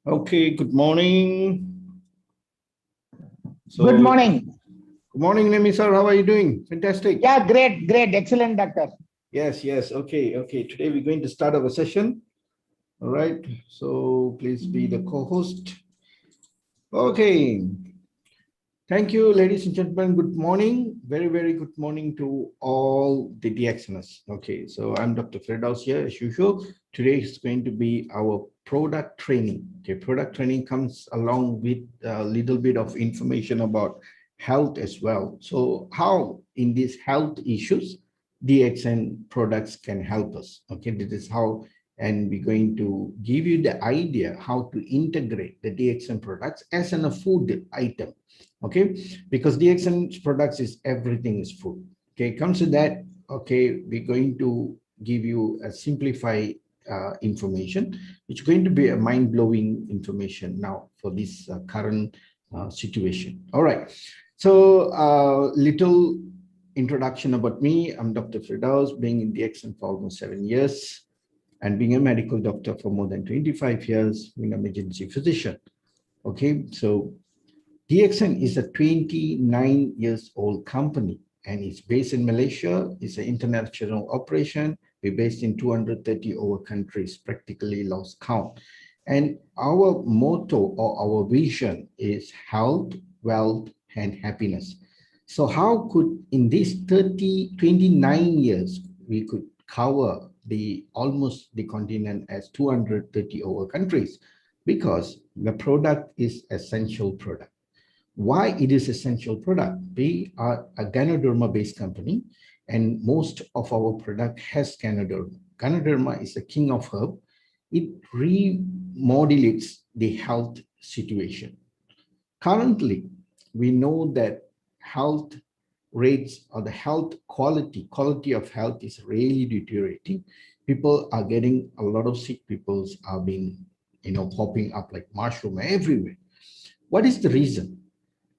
Okay, good morning. Good So, morning. good morning, Nemi sir. How are you doing? Fantastic. Yeah, great, excellent, doctor. Yes. Okay. Today we're going to start our session. All right. So, please be the co-host. Okay. Thank you, ladies and gentlemen. Good morning. Very good morning to all the DXNers. Okay. So, I'm Dr. Firdaus here as usual. Today is going to be our product training. Okay. Product training comes along with a little bit of information about health as well. So, how in these health issues, DXN products can help us. Okay. This is how, and we're going to give you the idea how to integrate the DXN products as a food item. Okay, because DXN products is everything is food. Okay, comes to that. Okay, we're going to give you a simplified information. It's going to be a mind-blowing information now for this current situation. All right, so little introduction about me. I'm Dr. Firdaus, being in DXN for almost 7 years and being a medical doctor for more than 25 years, being an emergency physician. Okay, so DXN is a 29 years old company and it's based in Malaysia. It's an international operation. We're based in 230 over countries, practically lost count. And our motto or our vision is health, wealth, and happiness. So how could in these 29 years, we could cover the almost the continent as 230 over countries? Because the product is essential product. Why it is essential product? We are a Ganoderma based company and most of our product has Ganoderma. Ganoderma is the king of herb. It remodulates the health situation. Currently, we know that health rates or the health quality of health is really deteriorating. People are getting a lot of sick. People's are being, popping up like mushroom everywhere. What is the reason?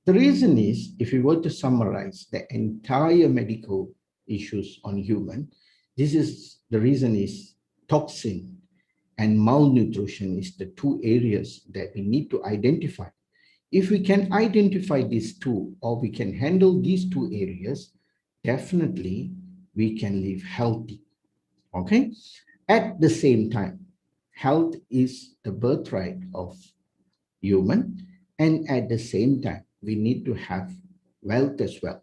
The reason is, if we were to summarize the entire medical issues on human, this is the reason is toxin and malnutrition is the two areas that we need to identify. If we can identify these two or we can handle these two areas, definitely we can live healthy. Okay. At the same time, health is the birthright of human, and at the same time we need to have wealth as well.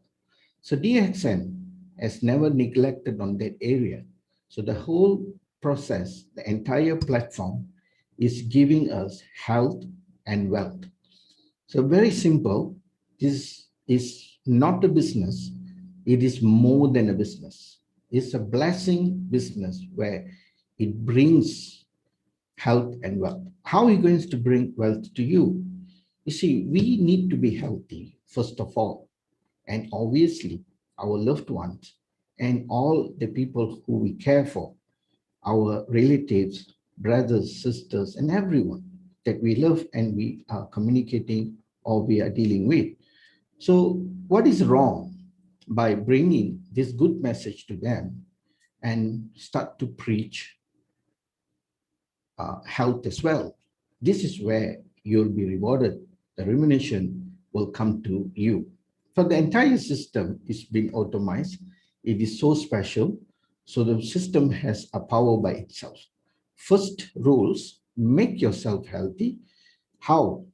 So DXN has never neglected on that area. So the whole process, the entire platform is giving us health and wealth. So very simple. This is not a business. It is more than a business. It's a blessing business where it brings health and wealth. How are we going to bring wealth to you? You see, we need to be healthy, first of all, and obviously our loved ones and all the people who we care for, our relatives, brothers, sisters, and everyone that we love and we are communicating or we are dealing with. So, what is wrong by bringing this good message to them and start to preach health as well? This is where you'll be rewarded. The remuneration will come to you. For the entire system is being automized. It is so special. So the system has a power by itself. First rules, make yourself healthy. How?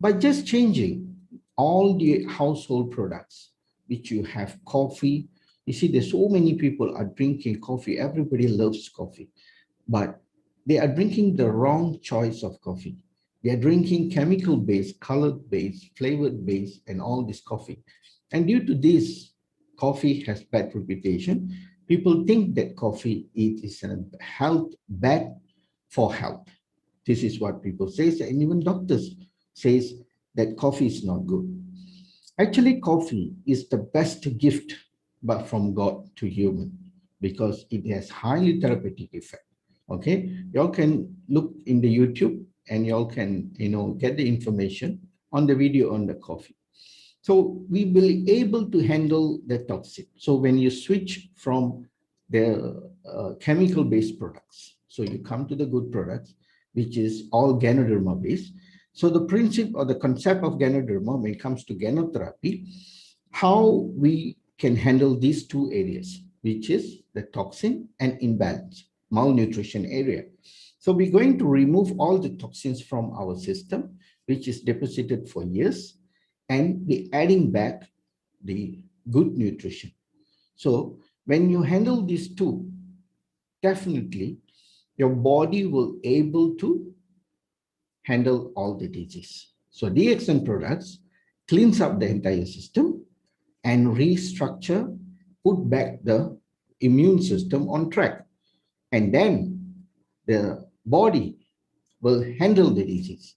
By just changing all the household products, which you have coffee. You see, there's so many people are drinking coffee. Everybody loves coffee, but they are drinking the wrong choice of coffee. They are drinking chemical-based, colored-based, flavored-based, and all this coffee. And due to this, coffee has bad reputation. People think that coffee is a health bad for health. This is what people say, and even doctors says that coffee is not good. Actually, coffee is the best gift, but from God to human, because it has highly therapeutic effect. Okay, y'all can look in the YouTube and y'all can get the information on the video on the coffee. So we will be able to handle the toxic. So when you switch from the chemical based products, so you come to the good products, which is all Ganoderma based. So the principle or the concept of Ganoderma when it comes to ganotherapy, how we can handle these two areas, which is the toxin and imbalance, malnutrition area. So we're going to remove all the toxins from our system, which is deposited for years, and be adding back the good nutrition. So when you handle these two, definitely your body will able to handle all the disease. So DXN products cleans up the entire system and restructure, put back the immune system on track. And then the body will handle the disease.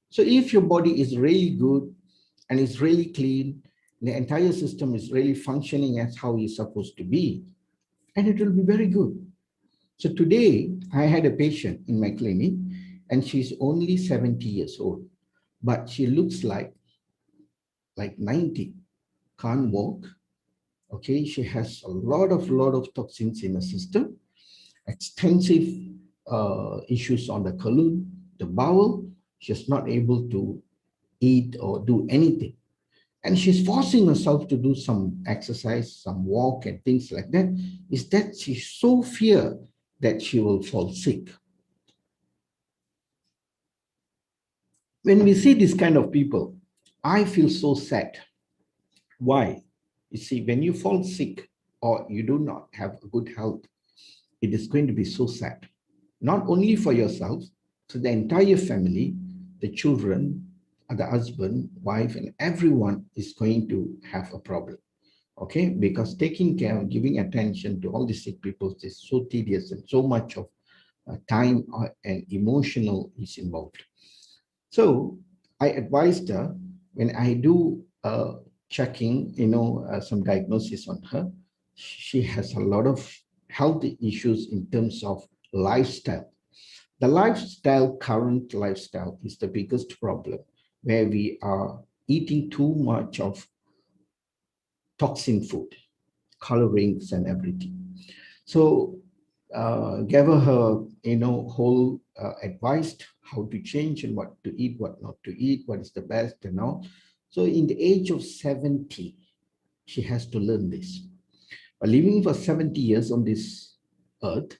So if your body is really good and is really clean, the entire system is really functioning as how it's supposed to be, and it will be very good. So today I had a patient in my clinic and she's only 70 years old, but she looks like 90, can't walk. Okay, she has a lot of toxins in the system, extensive issues on the colon, the bowel. She's not able to eat or do anything. And she's forcing herself to do some exercise, some walk and things like that. Is that she's so fear that she will fall sick. When we see this kind of people, I feel so sad. Why? You see, when you fall sick or you do not have a good health, it is going to be so sad. Not only for yourself, so the entire family, the children, the husband, wife, and everyone is going to have a problem. Okay, because taking care, giving attention to all the sick people is so tedious and so much of time and emotional is involved. So I advised her when I do checking, some diagnosis on her, she has a lot of health issues in terms of lifestyle. The current lifestyle is the biggest problem where we are eating too much of toxin food, colorings and everything. So gave her, whole advice how to change and what to eat, what not to eat, what is the best and all. So in the age of 70, she has to learn this. But living for 70 years on this earth,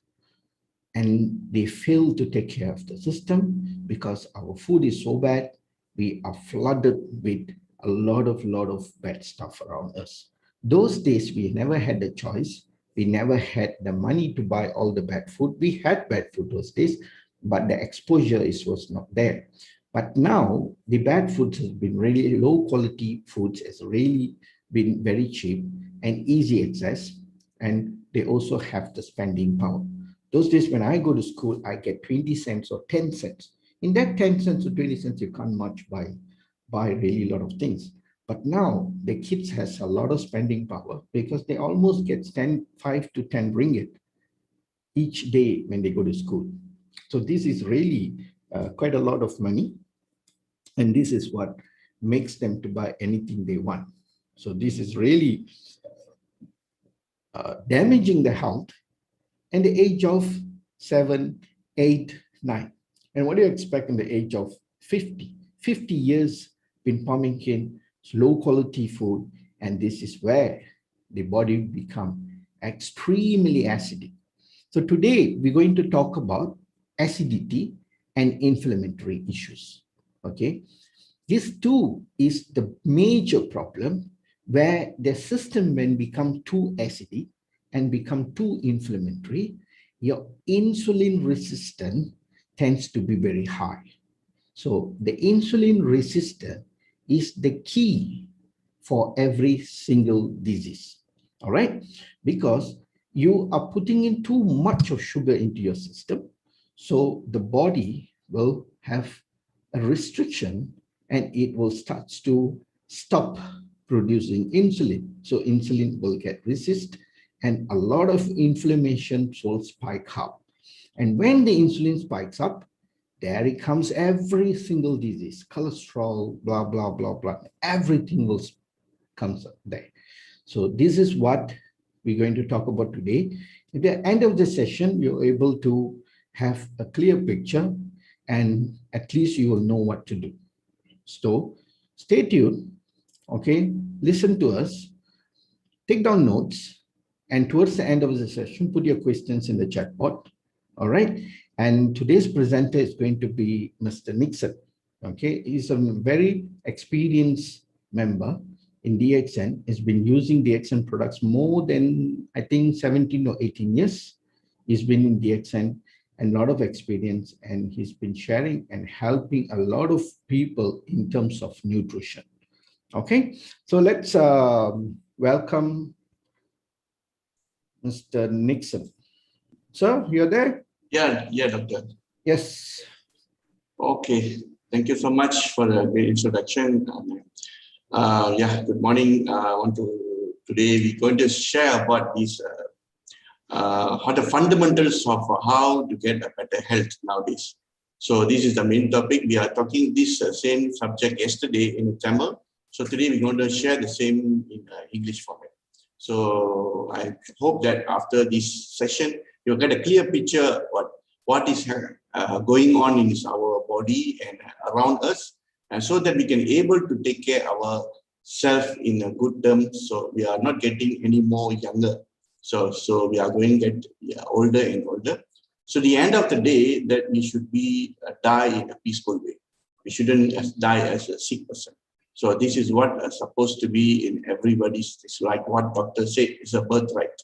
and they fail to take care of the system because our food is so bad, we are flooded with a lot of bad stuff around us. Those days, we never had the choice. We never had the money to buy all the bad food. We had bad food those days, but the exposure was not there. But now the bad foods has been really low quality foods has really been very cheap and easy access, and they also have the spending power. Those days when I go to school, I get 20 cents or 10 cents. In that 10 cents or 20 cents, you can't much buy really a lot of things. But now the kids has a lot of spending power because they almost get 5 to 10 ringgit each day when they go to school. So this is really quite a lot of money. And this is what makes them to buy anything they want. So this is really damaging the health at the age of 7, 8, 9. And what do you expect in the age of 50? 50 years been pumping in low quality food, and this is where the body become extremely acidic. So today we're going to talk about acidity and inflammatory issues. Okay, this too is the major problem where the system when become too acidic and become too inflammatory, your insulin resistance tends to be very high. So the insulin resistance is the key for every single disease. All right, because you are putting in too much of sugar into your system, so the body will have a restriction and it will start to stop producing insulin. So insulin will get resist and a lot of inflammation will spike up. And when the insulin spikes up, there it comes every single disease, cholesterol, blah, blah, blah, blah. Everything will comes up there. So this is what we're going to talk about today. At the end of the session, you're able to have a clear picture and at least you will know what to do. So stay tuned, okay? Listen to us, take down notes, and towards the end of the session, put your questions in the chat box, all right? And today's presenter is going to be Mr. Nixon, okay? He's a very experienced member in DXN. He's been using DXN products more than, I think, 17 or 18 years. He's been in DXN and a lot of experience, and he's been sharing and helping a lot of people in terms of nutrition. Okay, so let's welcome Mr. Nixon. Sir, you're there? Yeah, doctor. Yes. Okay, thank you so much for the great introduction. Good morning. Today we're going to share about these how the fundamentals of how to get a better health nowadays. So this is the main topic. We are talking this same subject yesterday in Tamil. So today we're going to share the same in English format. So I hope that after this session, you'll get a clear picture what is going on in our body and around us, and so that we can able to take care of ourselves in a good terms. So we are not getting any more younger. So we are going to get older and older. So the end of the day that we should be die in a peaceful way. We shouldn't die as a sick person. So this is what is supposed to be in everybody's. It's like what doctor said, it's a birthright.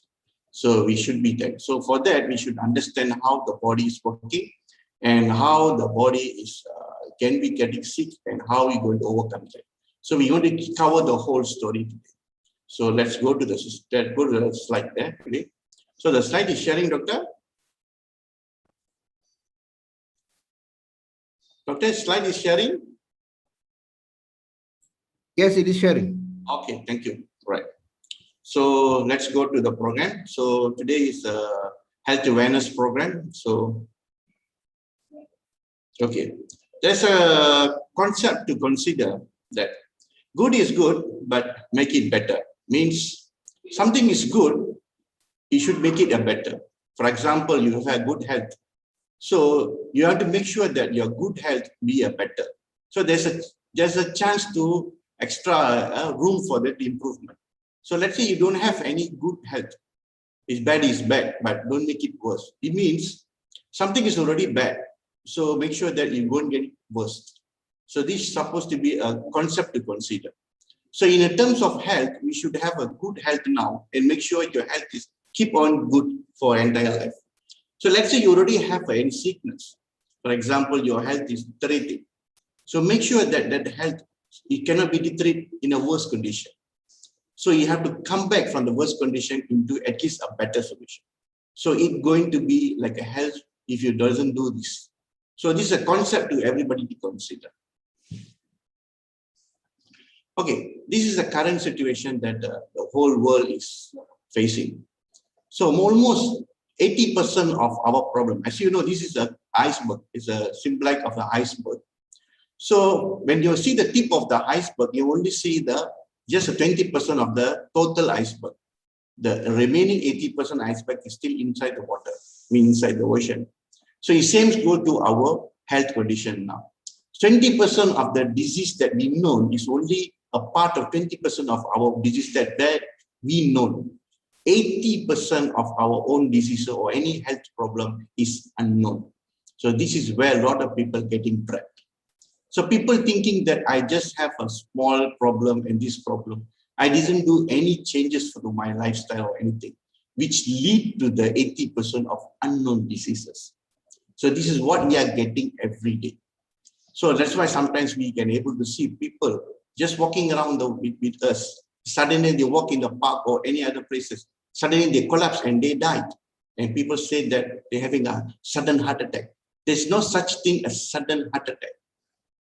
So we should be there. So for that, we should understand how the body is working and how the body is can be getting sick and how we're going to overcome that. So we're going to cover the whole story today. So let's go to the slide there today. So the slide is sharing, doctor. Doctor, slide is sharing. Yes, it is sharing. Okay, thank you. Right. So let's go to the program. So today is a health awareness program. So, okay, there's a concept to consider that good is good, but make it better. Means something is good, you should make it a better. For example, you have good health. So you have to make sure that your good health be a better. So there's a chance to extra room for that improvement. So let's say you don't have any good health. It's bad, but don't make it worse. It means something is already bad. So make sure that you won't get it worse. So this is supposed to be a concept to consider. So in terms of health, we should have a good health now and make sure your health is keep on good for entire life. So let's say you already have any sickness. For example, your health is deteriorating. So make sure that that health, it cannot be deteriorated in a worse condition. So you have to come back from the worst condition into at least a better solution. So it's going to be like a health if you doesn't do this. So this is a concept to everybody to consider. Okay, this is the current situation that the whole world is facing. So almost 80% of our problem, as you know, this is an iceberg. It's a symbolic of the iceberg. So when you see the tip of the iceberg, you only see just 20% of the total iceberg. The remaining 80% iceberg is still inside the water, means inside the ocean. So it seems to go to our health condition now. 20% of the disease that we know is only a part of 20% of our disease that we know. 80% of our own disease or any health problem is unknown. So this is where a lot of people getting trapped. So people thinking that I just have a small problem and this problem. I didn't do any changes to my lifestyle or anything, which lead to the 80% of unknown diseases. So this is what we are getting every day. So that's why sometimes we can able to see people just walking around with us. Suddenly they walk in the park or any other places. Suddenly they collapse and they died. And people say that they're having a sudden heart attack. There's no such thing as sudden heart attack.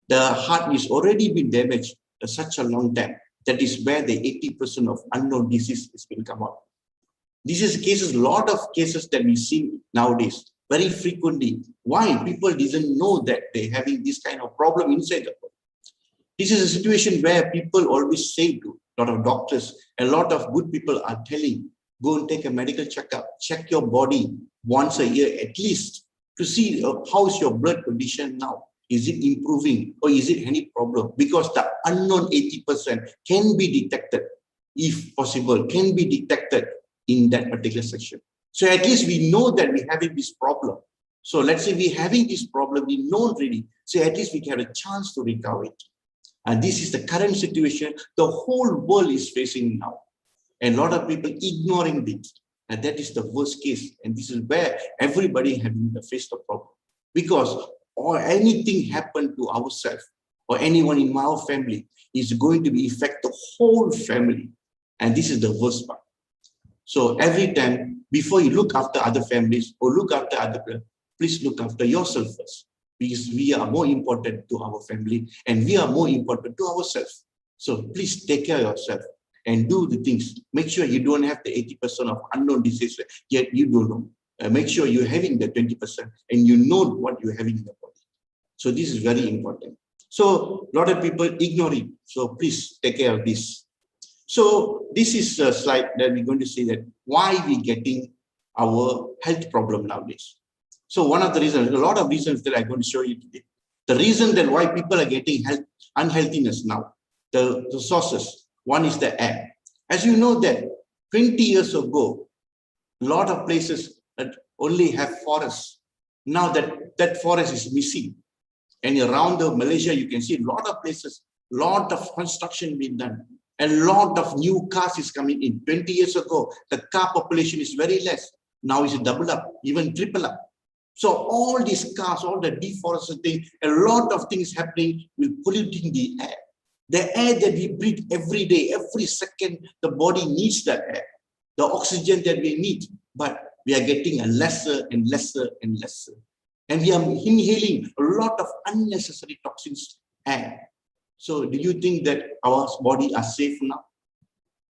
The heart is already been damaged for such a long time. That is where the 80% of unknown disease has been come out. This is cases, a lot of cases that we see nowadays, very frequently. Why? People didn't know that they're having this kind of problem inside the body. This is a situation where people always say to a lot of doctors, a lot of good people are telling, go and take a medical checkup, check your body once a year at least to see how is your blood condition now. Is it improving or is it any problem? Because the unknown 80% can be detected, if possible, can be detected in that particular section. So at least we know that we're having this problem. So let's say we're having this problem, we know already. So at least we can have a chance to recover it. And this is the current situation the whole world is facing now. And a lot of people ignoring this. And that is the worst case. And this is where everybody having to face the problem. Because or anything happen to ourselves or anyone in our family is going to be affect the whole family. And this is the worst part. So every time, before you look after other families or look after other people, please look after yourself first. Because we are more important to our family and we are more important to ourselves. So please take care of yourself and do the things. Make sure you don't have the 80% of unknown disease, yet you don't know. Make sure you're having the 20% and you know what you're having in the body. So this is very important. So a lot of people ignore it. So please take care of this. So this is a slide that we're going to see that why we're getting our health problem nowadays. So one of the reasons, a lot of reasons that I'm going to show you today. The reason that why people are getting unhealthiness now, the sources. One is the air. As you know that 20 years ago, a lot of places that only have forests. Now that forest is missing. And around Malaysia, you can see a lot of places, a lot of construction being done. A lot of new cars is coming in. 20 years ago, the car population is very less. Now it's double up, even triple up. So all these cars, all the deforestation, a lot of things happening with polluting the air. The air that we breathe every day, every second, the body needs that air, the oxygen that we need. But we are getting a lesser and lesser and lesser. And we are inhaling a lot of unnecessary toxins air. So do you think that our body are safe now?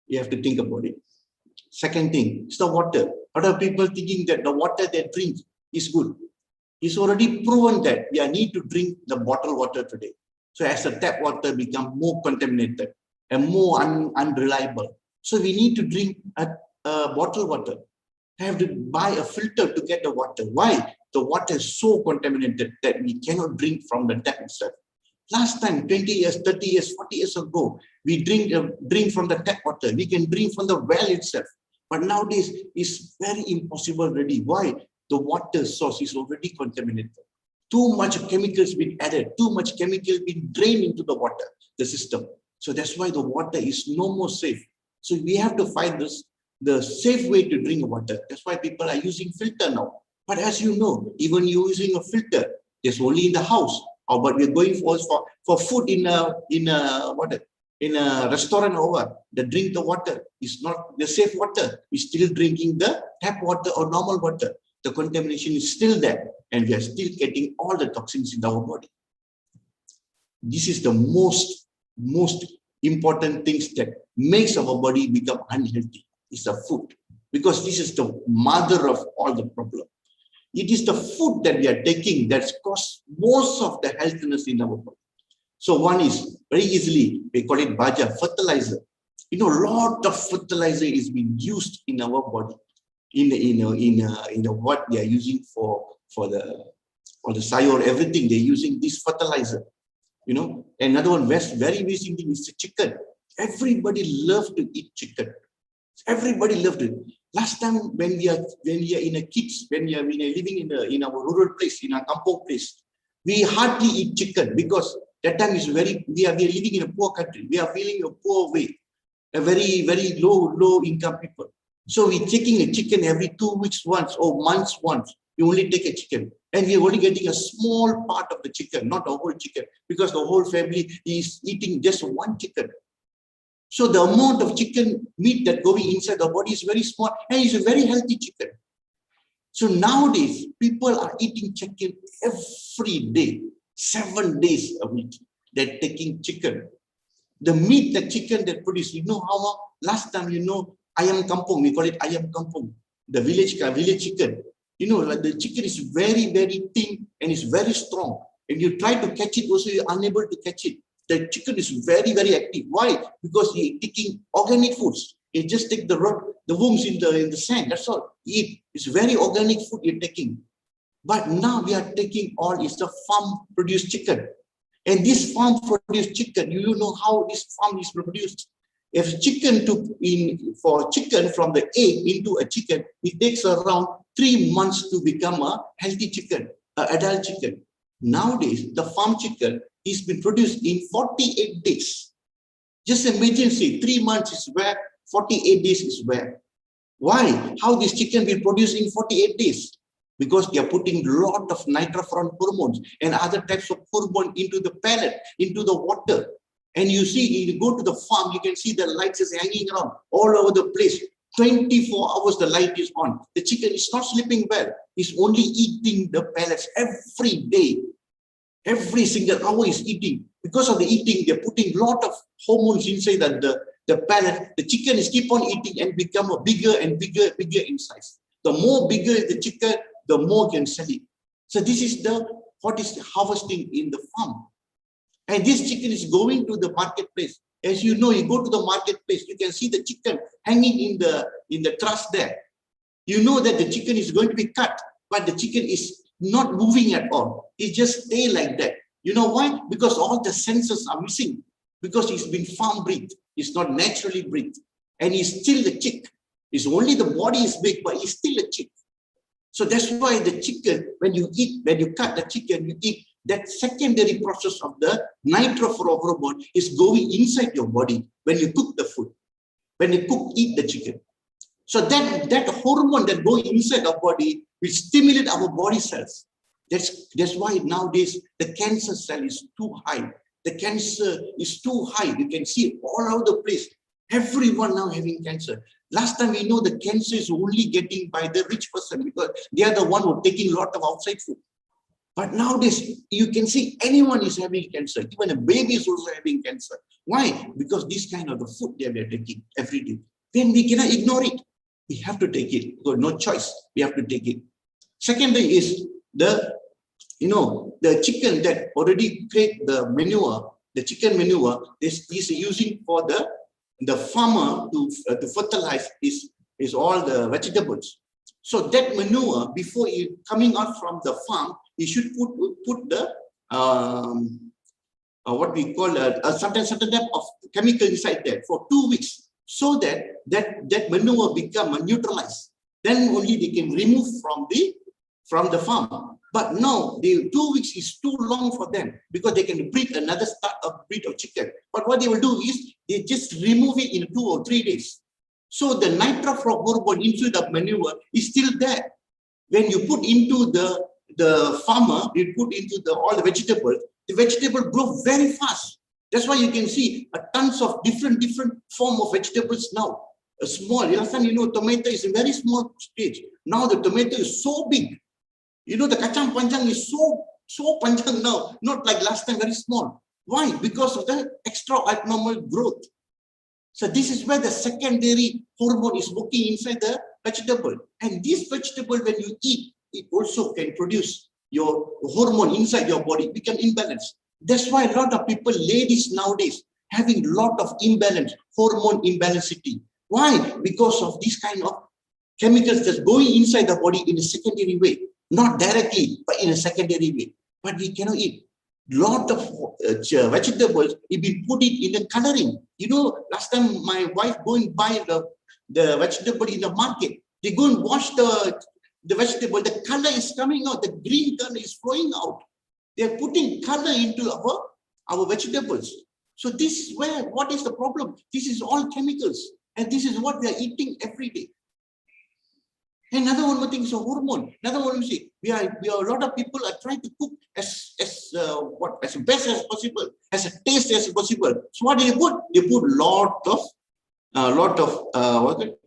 You have to think about it. Second thing is the water. A lot of people thinking that the water they drink is good. It's already proven that we need to drink the bottled water today. So as the tap water become more contaminated and more unreliable. So we need to drink a bottled water. I have to buy a filter to get the water. Why? The water is so contaminated that we cannot drink from the tap itself. Last time, 20 years, 30 years, 40 years ago, we drink from the tap water. We can drink from the well itself. But nowadays, it's very impossible already. Why? The water source is already contaminated. Too much chemicals been added. Too much chemical been drained into the water, the system. So that's why the water is no more safe. So we have to find the safe way to drink water. That's why people are using filter now. But as you know, even using a filter, it's only in the house. But we're going for food in a restaurant over. The drink the water is not the safe water. We're still drinking the tap water or normal water. The contamination is still there, and we are still getting all the toxins in our body. This is the most important things that makes our body become unhealthy. Is the food, because this is the mother of all the problem. It is the food that we are taking that's caused most of the healthiness in our body. So one is very easily, we call it baja, fertilizer. You know, a lot of fertilizer is being used in our body. In what they are using for the soil, everything they're using this fertilizer. You know, another one very basic thing is the chicken. Everybody loves to eat chicken. Everybody loved it. Last time when we are in a kids, when we are living in our rural place, in our kampong place, we hardly eat chicken because that time is we are living in a poor country. We are feeling a poor way, a very low income people. So we're taking a chicken every 2 weeks once or months once. We only take a chicken, and we're only getting a small part of the chicken, not the whole chicken, because the whole family is eating just one chicken. So the amount of chicken meat that going inside the body is very small, and it's a very healthy chicken. So nowadays, people are eating chicken every day, 7 days a week. They're taking chicken. The meat, the chicken that produce, you know how last time, you know, ayam kampung, we call it ayam kampung, the village chicken. You know, like the chicken is very thin and it's very strong. And you try to catch it, also you're unable to catch it. The chicken is very active. Why? Because you're taking organic foods. You just take the worms in the sand. That's all. Eat. It's very organic food you're taking. But now we are taking all is the farm-produced chicken. And this farm-produced chicken, you know how this farm is produced. If chicken for chicken from the egg into a chicken, it takes around 3 months to become a healthy chicken, an adult chicken. Nowadays, the farm chicken is been produced in 48 days. Just imagine, see, 3 months is where, 48 days is where. Why? How this chicken will produce in 48 days? Because they are putting a lot of nitrofuran hormones and other types of hormone into the pellet, into the water. And you see, you go to the farm, you can see the lights is hanging around all over the place. 24 hours the light is on. The chicken is not sleeping well. It's only eating the pellets every day. Every single hour is eating. Because of the eating, they're putting a lot of hormones inside the pellet. The chicken is keep on eating and become a bigger and bigger in size. The more bigger the chicken, the more you can sell it. So this is what is harvesting in the farm. And this chicken is going to the marketplace. As you know, you go to the marketplace, you can see the chicken hanging in the truss there. You know that the chicken is going to be cut, but the chicken is not moving at all. It just stay like that. You know why? Because all the senses are missing. Because he's been farm bred. He's not naturally bred. And he's still a chick. It's only the body is big, but he's still a chick. So that's why the chicken, when you cut the chicken, you eat, that secondary process of the nitrofuran hormone is going inside your body when you cook the food. When you eat the chicken. So that hormone that goes inside our body will stimulate our body cells. That's why nowadays the cancer cell is too high. The cancer is too high. You can see it all over the place. Everyone now having cancer. Last time we know the cancer is only getting by the rich person because they are the one who are taking a lot of outside food. But nowadays, you can see anyone is having cancer. Even a baby is also having cancer. Why? Because this kind of the food that we are taking every day. Then we cannot ignore it. We have to take it. Because no choice. We have to take it. Secondly is the chicken that already create the manure, the chicken manure, this is using for the farmer to fertilize is all the vegetables. So that manure, before it coming out from the farm, you should put the what we call a certain type of chemical inside there for 2 weeks, so that manure become neutralized. Then only they can remove from the farm. But now the 2 weeks is too long for them because they can breed another breed of chicken. But what they will do is they just remove it in 2 or 3 days. So the nitrofuran hormone into the manure is still there. When you put into the farmer, you put into all the vegetables, the vegetable grow very fast. That's why you can see tons of different form of vegetables now. A small, last time tomato is a very small stage. Now the tomato is so big. The kacang panjang is so panjang now, not like last time, very small. Why? Because of the extra abnormal growth. So this is where the secondary hormone is working inside the vegetable. And this vegetable, when you eat, it also can produce your hormone inside your body, become imbalanced. That's why a lot of people, ladies nowadays, having a lot of imbalance, hormone imbalancity. Why? Because of this kind of chemicals that's going inside the body in a secondary way. Not directly, but in a secondary way. But we cannot eat. Lot of vegetables, if we put it in the coloring. Last time my wife go and buy the vegetable in the market. They go and wash the vegetable. The color is coming out. The green color is flowing out. They're putting color into our vegetables. So this is what is the problem? This is all chemicals. And this is what we are eating every day. Another one more thing is a hormone. Another one, we are a lot of people are trying to cook as best as possible, as a taste as possible. So what do they put? They put lot of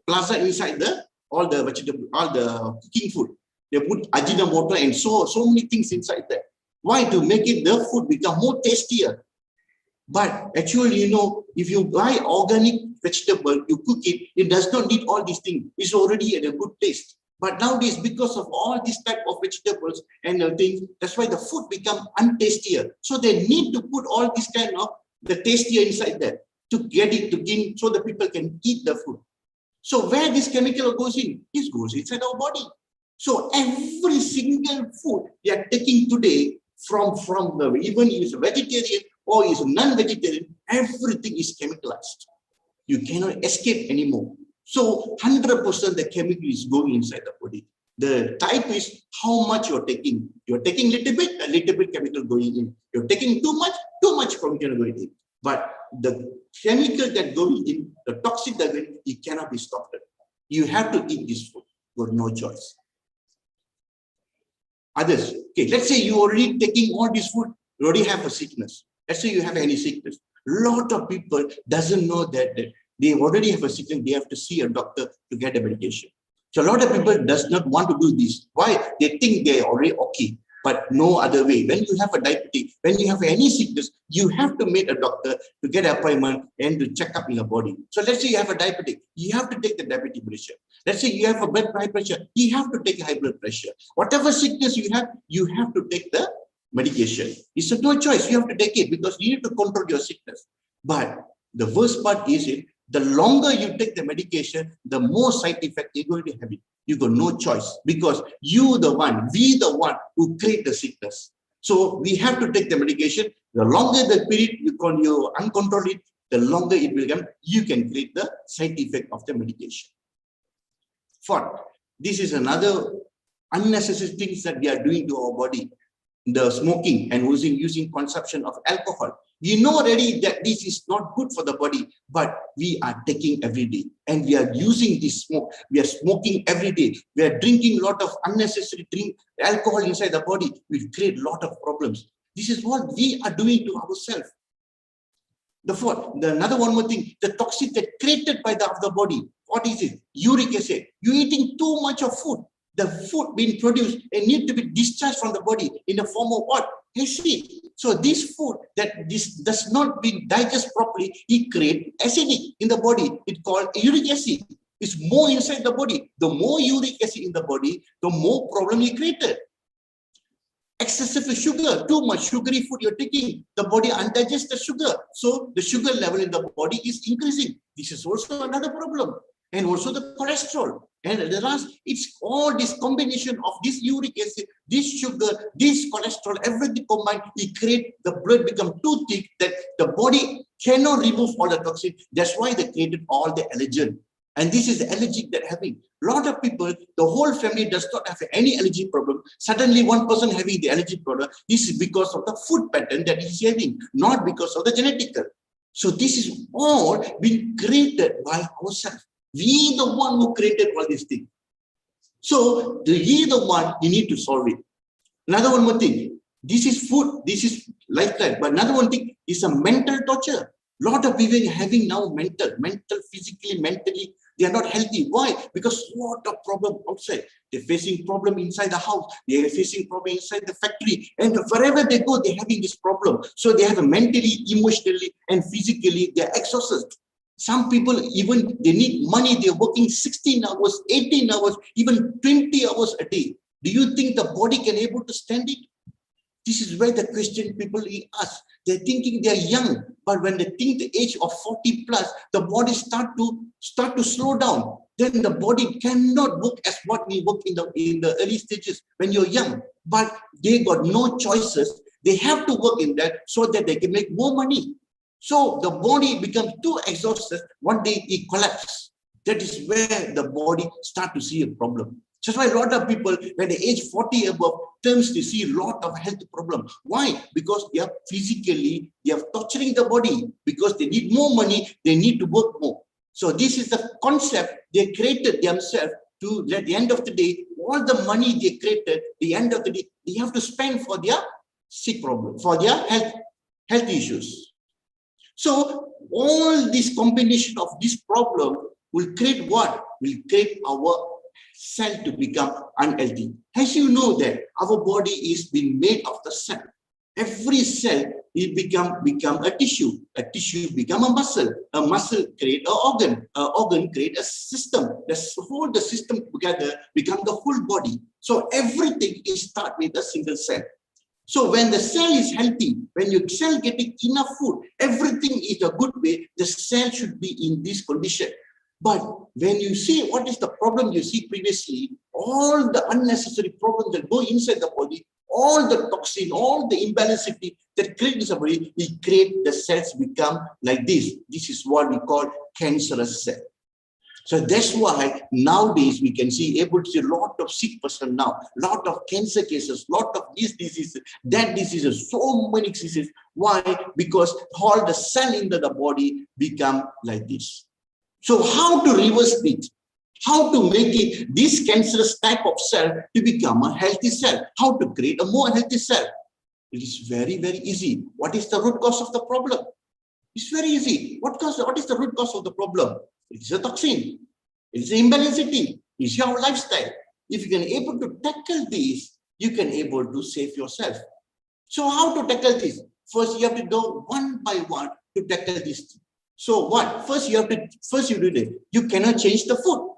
plaza inside all the vegetable, all the cooking food. They put ajinomoto and so many things inside there. Why? To make it the food become more tastier. But actually, if you buy organic vegetable, you cook it, it does not need all these things. It's already at a good taste. But nowadays, because of all these type of vegetables and things, that's why the food become untastier. So they need to put all this kind of the tastier inside there to get it so the people can eat the food. So where this chemical goes in? It goes inside our body. So every single food we are taking today from the, even if it's a vegetarian or is non-vegetarian, everything is chemicalized. You cannot escape anymore. So 100% the chemical is going inside the body. The type is how much you're taking. You're taking a little bit chemical going in. You're taking too much chemical going in. But the chemical that going in, the toxic that going in, it cannot be stopped. You have to eat this food. You have no choice. Others, okay, let's say you already taking all this food, you already have a sickness. Let's say you have any sickness. A lot of people doesn't know that they already have a sickness, they have to see a doctor to get a medication. So a lot of people does not want to do this. Why? They think they're already okay, but no other way. When you have a diabetes, when you have any sickness, you have to meet a doctor to get an appointment and to check up in your body. So let's say you have a diabetic, you have to take the diabetic pressure. Let's say you have a high pressure, you have to take a high blood pressure. Whatever sickness you have to take the medication. It's no choice, you have to take it because you need to control your sickness. But the worst part is the longer you take the medication, the more side effect you're going to have it. You got no choice because we the one who create the sickness. So we have to take the medication. The longer the period you uncontrol it, the longer it will become, you can create the side effect of the medication. Fourth, this is another unnecessary things that we are doing to our body. The smoking and using consumption of alcohol. We know already that this is not good for the body, but we are taking every day and we are using this smoke. We are smoking every day. We are drinking a lot of unnecessary alcohol inside the body. We create a lot of problems. This is what we are doing to ourselves. Another one more thing, the toxic that created by the body. What is it? Uric acid. You're eating too much of food. The food being produced and need to be discharged from the body in the form of what? Acid. So this food that this does not be digested properly, it creates acidic in the body. It's called uric acid. It's more inside the body. The more uric acid in the body, the more problem it created. Excessive sugar, too much sugary food you're taking, the body undigested the sugar. So the sugar level in the body is increasing. This is also another problem. And also the cholesterol. And the last, it's all this combination of this uric acid, this sugar, this cholesterol, everything combined, it creates the blood become too thick that the body cannot remove all the toxin. That's why they created all the allergen. And this is the allergic that having. A lot of people, the whole family does not have any allergy problem. Suddenly one person having the allergy problem. This is because of the food pattern that he's having, not because of the genetical. So this is all been created by ourselves. We the one who created all these things. So we the one, you need to solve it. Another one more thing. This is food, this is lifestyle. But another one thing is a mental torture. A lot of people having now mental, physically, mentally, they are not healthy. Why? Because a lot of problem outside. They're facing problem inside the house. They are facing problem inside the factory. And wherever they go, they're having this problem. So they have a mentally, emotionally, and physically, they're exhausted. Some people even, they need money. They're working 16 hours, 18 hours, even 20 hours a day. Do you think the body can able to stand it? This is where the question people ask. They're thinking they're young, but when they think the age of 40 plus, the body start to slow down. Then the body cannot work as what we work in the early stages when you're young. But they got no choices. They have to work in that so that they can make more money. So the body becomes too exhausted. One day it collapses. That is where the body start to see a problem. That's why a lot of people, when they age 40 above, tends to see a lot of health problems. Why? Because they are physically, they are torturing the body. Because they need more money, they need to work more. So this is the concept they created themselves to, at the end of the day, all the money they created, at the end of the day, they have to spend for their sick problem, for their health issues. So all this combination of this problem will create what? Will create our cell to become unhealthy. As you know that our body is being made of the cell. Every cell will become a tissue become a muscle create an organ create a system. The system together become the whole body. So everything is start with a single cell. So when the cell is healthy, when your cell getting enough food, everything is a good way, the cell should be in this condition. But when you see what is the problem you see previously, all the unnecessary problems that go inside the body, all the toxin, all the imbalance that creates the body, we create the cells become like this. This is what we call cancerous cell. So that's why nowadays we can see able to see a lot of sick person now, lot of cancer cases, lot of these diseases, that diseases, so many diseases. Why? Because all the cell in the body become like this. So how to reverse it? How to make it this cancerous type of cell to become a healthy cell? How to create a more healthy cell? It is very, very easy. What is the root cause of the problem? It's very easy. What is the root cause of the problem? It is a toxin. It is an imbalance. It is your lifestyle. If you can able to tackle this, you can able to save yourself. So how to tackle this? First, you have to go one by one to tackle this. So what? First you do this. You cannot change the food.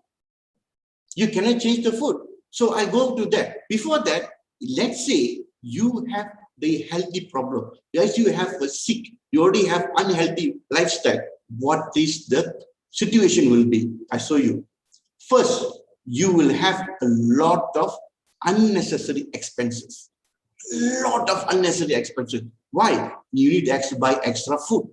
You cannot change the food. So I go to that. Before that, let's say you have the healthy problem. As you have a sick, you already have unhealthy lifestyle. What is the situation will be? I show you. First, you will have a lot of unnecessary expenses. Lot of unnecessary expenses. Why? You need to buy extra food,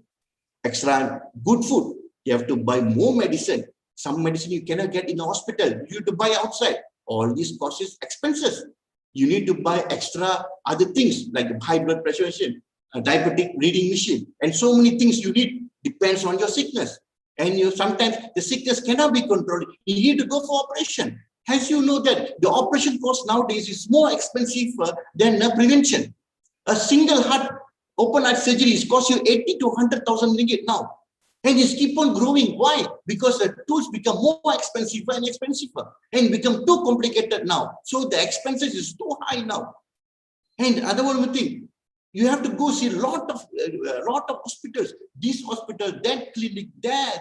extra good food. You have to buy more medicine. Some medicine you cannot get in the hospital. You have to buy outside. All these causes expenses. You need to buy extra other things like high blood pressure machine, a diabetic reading machine, and so many things you need. Depends on your sickness. And sometimes the sickness cannot be controlled. You need to go for operation. As you know that the operation cost nowadays is more expensive than prevention. A single heart, open heart surgery costs you 80 to 100,000 ringgit now. And it's keep on growing. Why? Because the tools become more expensive and expensive and become too complicated now. So the expenses is too high now. And other one thing, you have to go see a lot of hospitals. This hospital, that clinic, there,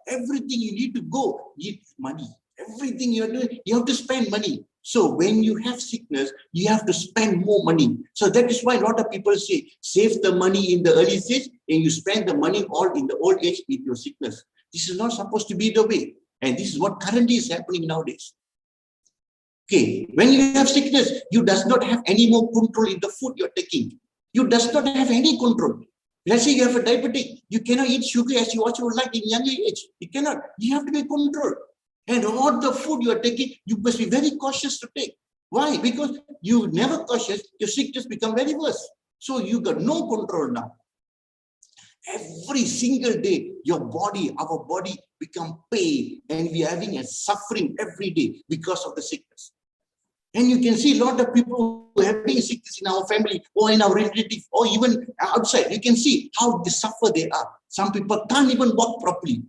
everything you need to go. You need money. Everything you're doing, you have to spend money. So when you have sickness, you have to spend more money. So that is why a lot of people say, save the money in the early stage and you spend the money all in the old age with your sickness. This is not supposed to be the way. And this is what currently is happening nowadays. Okay, when you have sickness, you does not have any more control in the food you're taking. You does not have any control. Let's say you have a diabetic, you cannot eat sugar as you would like in younger age. You cannot. You have to be controlled. And all the food you are taking, you must be very cautious to take. Why? Because you never cautious, your sickness become very worse. So you got no control now. Every single day, your body, our body become pain, and we are having a suffering every day because of the sickness. And you can see a lot of people who are having sickness in our family or in our relative or even outside. You can see how they suffer they are. Some people can't even walk properly.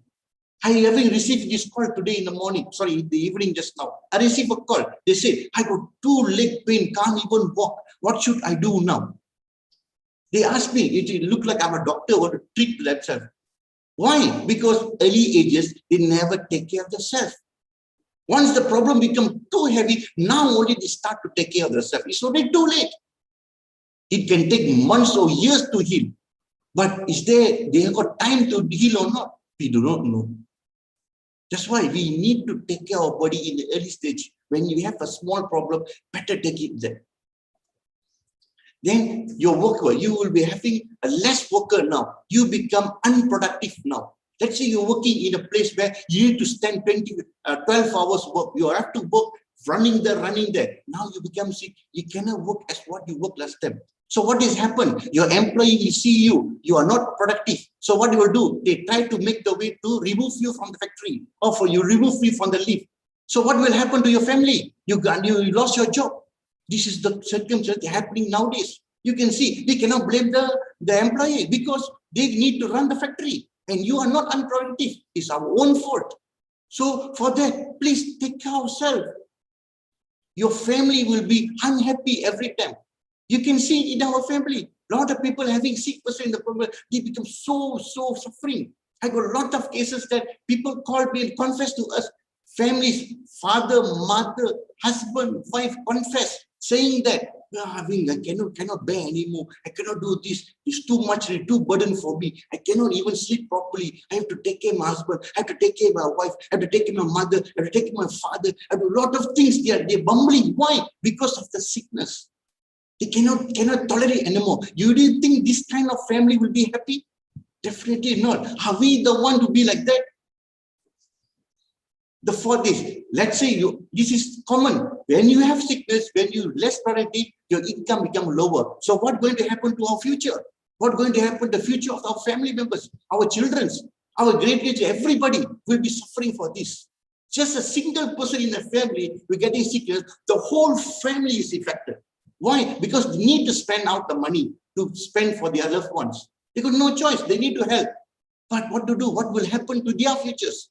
I haven't received this call today in the morning, sorry, in the evening just now. I received a call. They said, I got 2 leg pain, can't even walk. What should I do now? They asked me, it looked like I'm a doctor or to treat themselves. Why? Because early ages, they never take care of themselves. Once the problem becomes too heavy, now only they start to take care of themselves. It's already too late. It can take months or years to heal. But is they have got time to heal or not? We do not know. That's why we need to take care of our body in the early stage. When you have a small problem, better take it there. Then your worker, you will be having a less worker now. You become unproductive now. Let's say you're working in a place where you need to spend 12 hours work. You have to work running there. Now you become sick. You cannot work as what you worked last time. So what has happened? Your employee will see you. You are not productive. So what you will do? They try to make the way to remove you from the factory or for you remove you from the leave. So what will happen to your family? You lost your job. This is the circumstance happening nowadays. You can see they cannot blame the employee because they need to run the factory and you are not unproductive. It's our own fault. So for that, please take care of yourself. Your family will be unhappy every time. You can see in our family, a lot of people having sick person in the problem, they become so suffering. I got a lot of cases that people call me and confess to us. Families, father, mother, husband, wife confess, saying that I cannot bear anymore. I cannot do this. It's too much, too burden for me. I cannot even sleep properly. I have to take care of my husband. I have to take care of my wife. I have to take care of my mother. I have to take care of my father. I have to do a lot of things. They're bumbling. Why? Because of the sickness. They cannot tolerate anymore. You really think this kind of family will be happy? Definitely not. Are we the one to be like that? The fourth is, let's say this is common. When you have sickness, when you less productive, your income becomes lower. So what's going to happen to our future? What's going to happen to the future of our family members, our children, our great-great, everybody will be suffering for this. Just a single person in the family will getting sickness, the whole family is affected. Why? Because they need to spend out the money to spend for their loved ones. They got no choice. They need to help. But what to do? What will happen to their futures?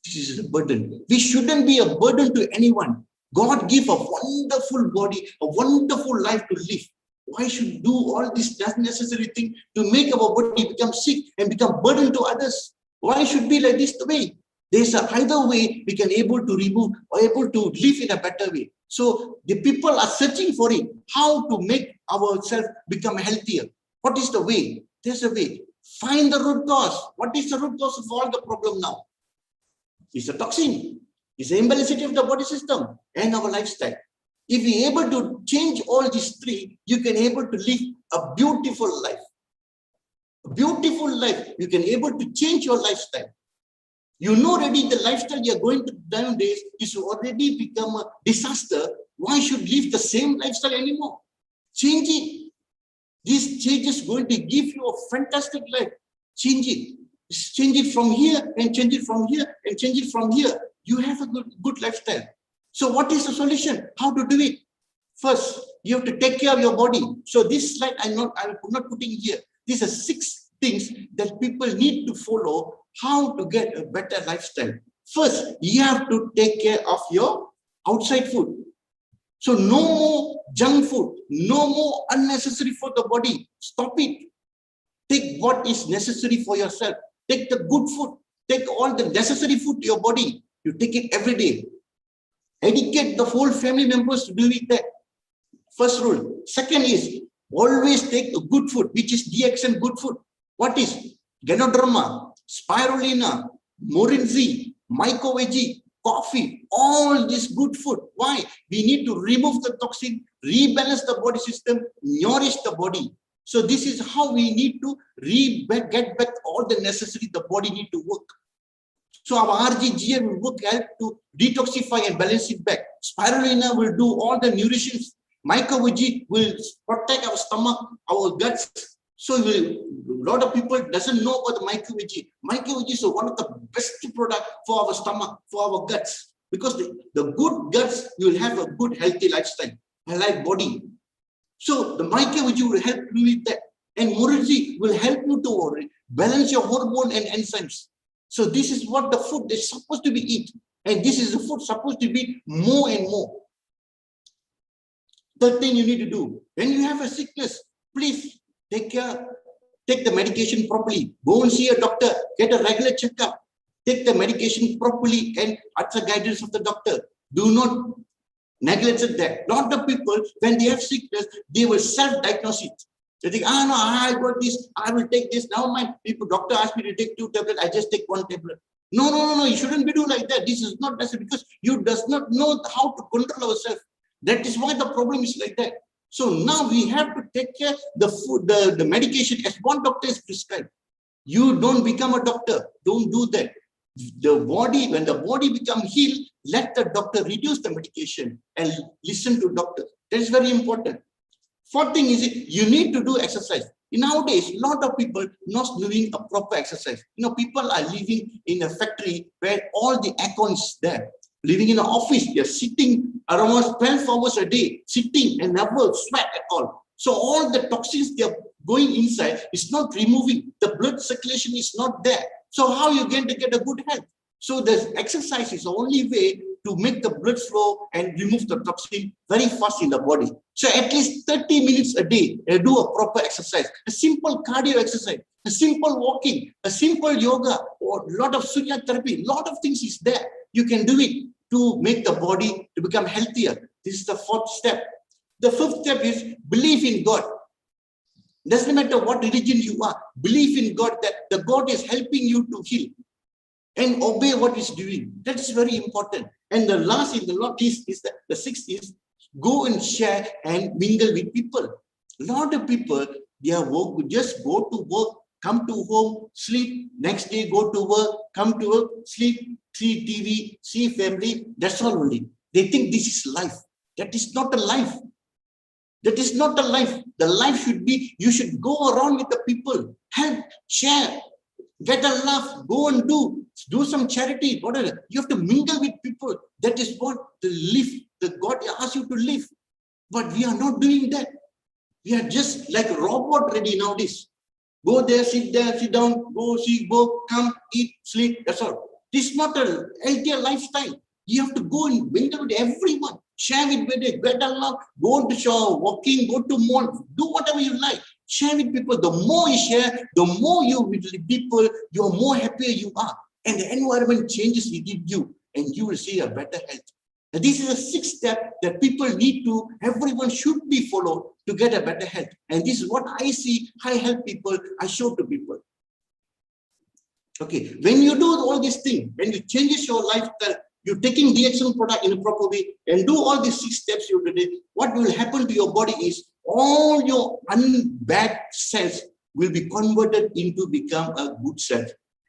This is a burden. We shouldn't be a burden to anyone. God gave a wonderful body, a wonderful life to live. Why should we do all this unnecessary thing to make our body become sick and become burden to others? Why should be like this way? There's either way we can able to remove or able to live in a better way. So the people are searching for it. How to make ourselves become healthier? What is the way? There's a way. Find the root cause. What is the root cause of all the problem now? It's a toxin. It's the imbalance of the body system and our lifestyle. If you're able to change all these three, you can able to live a beautiful life. A beautiful life. You can able to change your lifestyle. You know already the lifestyle you're going to nowadays is already become a disaster. Why should live the same lifestyle anymore? Change it. This change is going to give you a fantastic life. Change it. Change it from here and change it from here and change it from here. You have a good lifestyle. So what is the solution? How to do it? First, you have to take care of your body. So this slide I'm not putting here. These are 6 things that people need to follow how to get a better lifestyle. First, you have to take care of your outside food. So no more junk food, no more unnecessary for the body. Stop it. Take what is necessary for yourself. Take the good food. Take all the necessary food to your body. You take it every day. Educate the whole family members to do it. That first rule. Second is always take the good food, which is DXN good food. What is Ganoderma, Spirulina, Morinzi, Mycoveggie, coffee, all this good food. Why? We need to remove the toxin, rebalance the body system, nourish the body. So this is how we need to get back all the necessary the body need to work. So our RGGA will work help to detoxify and balance it back. Spirulina will do all the nutrition. Mycoveggie will protect our stomach, our guts. So a lot of people doesn't know about the mycoveggie. Mycoveggie is one of the best product for our stomach, for our guts. Because the good guts, you will have a good healthy lifestyle, a light body. So the mycoveggie will help you with that. And Morinzi will help you to balance your hormone and enzymes. So this is what the food is supposed to be eat. And this is the food supposed to be more and more. Third thing you need to do, when you have a sickness, please take the medication properly. Go and see a doctor, get a regular checkup. Take the medication properly and at the guidance of the doctor. Do not neglect that. A lot of people, when they have sickness, they will self-diagnose it. They think, no, I got this, I will take this. Now my people, doctor asked me to take 2 tablets, I just take 1 tablet. No, you shouldn't be doing like that. This is not necessary because you does not know how to control ourselves. That is why the problem is like that. So now we have to take care the food, the medication as one doctor is prescribed. You don't become a doctor. Don't do that. When the body becomes healed, let the doctor reduce the medication and listen to doctor. That is very important. Fourth thing is you need to do exercise. Nowadays, a lot of people not doing a proper exercise. People are living in a factory where all the aircon is there. Living in an office, they're sitting around 12 hours a day, sitting and never sweat at all. So all the toxins they're going inside is not removing. The blood circulation is not there. So how are you going to get a good health? So the exercise is the only way to make the blood flow and remove the toxin very fast in the body. So at least 30 minutes a day, do a proper exercise, a simple cardio exercise, a simple walking, a simple yoga, or a lot of Surya therapy, a lot of things is there. You can do it to make the body to become healthier. This is the fourth step. The fifth step is belief in God. Doesn't matter what religion you are, believe in God that the God is helping you to heal and obey what He's doing. That's very important. And the last is not least is that the sixth is go and share and mingle with people. A lot of people, their work just go to work, come to home, sleep, next day go to work, come to work, sleep, see TV, see family. That's all only. They think this is life. That is not a life. That is not a life. The life should be, you should go around with the people, help, share, get a laugh, go and do some charity, whatever. You have to mingle with people. That is what the live, the God asks you to live. But we are not doing that. We are just like a robot ready nowadays. Go there, sit down, go see, go, come, eat, sleep, that's all. This is not a healthier lifestyle. You have to go and mingle with everyone. Share with people, get a laugh, go to show, walking, go to mall, do whatever you like. Share with people. The more you share, the more you with people, you're more happier you are. And the environment changes within you, and you will see a better health. And this is a sixth step that people need to, everyone should be followed to get a better health. And this is what I see, I help people, I show to people. Okay, when you do all these things, when you changes your lifestyle, you're taking the action product in a proper way and do all these 6 steps you did, what will happen to your body is all your bad cells will be converted into become a good cell.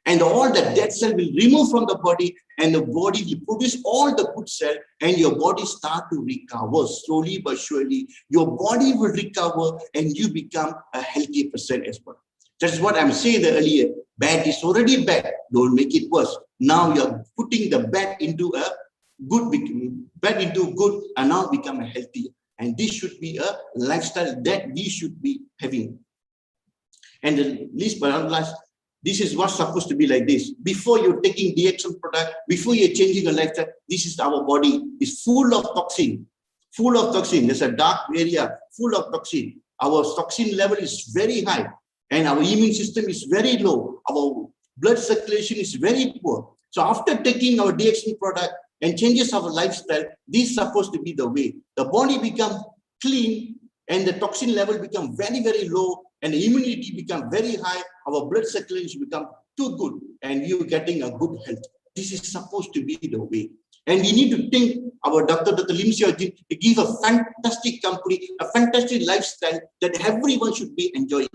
And all the dead cell will remove from the body and the body will produce all the good cell and your body start to recover slowly but surely. Your body will recover and you become a healthy person as well. That's what I'm saying earlier. Bad is already bad. Don't make it worse. Now you're putting the bad into a good, bad into good, and now become a healthy. And this should be a lifestyle that we should be having. And the least but not last, this is what's supposed to be like this. Before you're taking the action product, before you're changing a lifestyle, this is our body. It's full of toxin. Full of toxin. There's a dark area full of toxin. Our toxin level is very high. And our immune system is very low. Our blood circulation is very poor. So after taking our DXP product and changes our lifestyle, this is supposed to be the way. The body becomes clean and the toxin level become very, very low and the immunity become very high. Our blood circulation become too good and you're getting a good health. This is supposed to be the way. And we need to think our Dr. Lim Xiaojin to give a fantastic company, a fantastic lifestyle that everyone should be enjoying.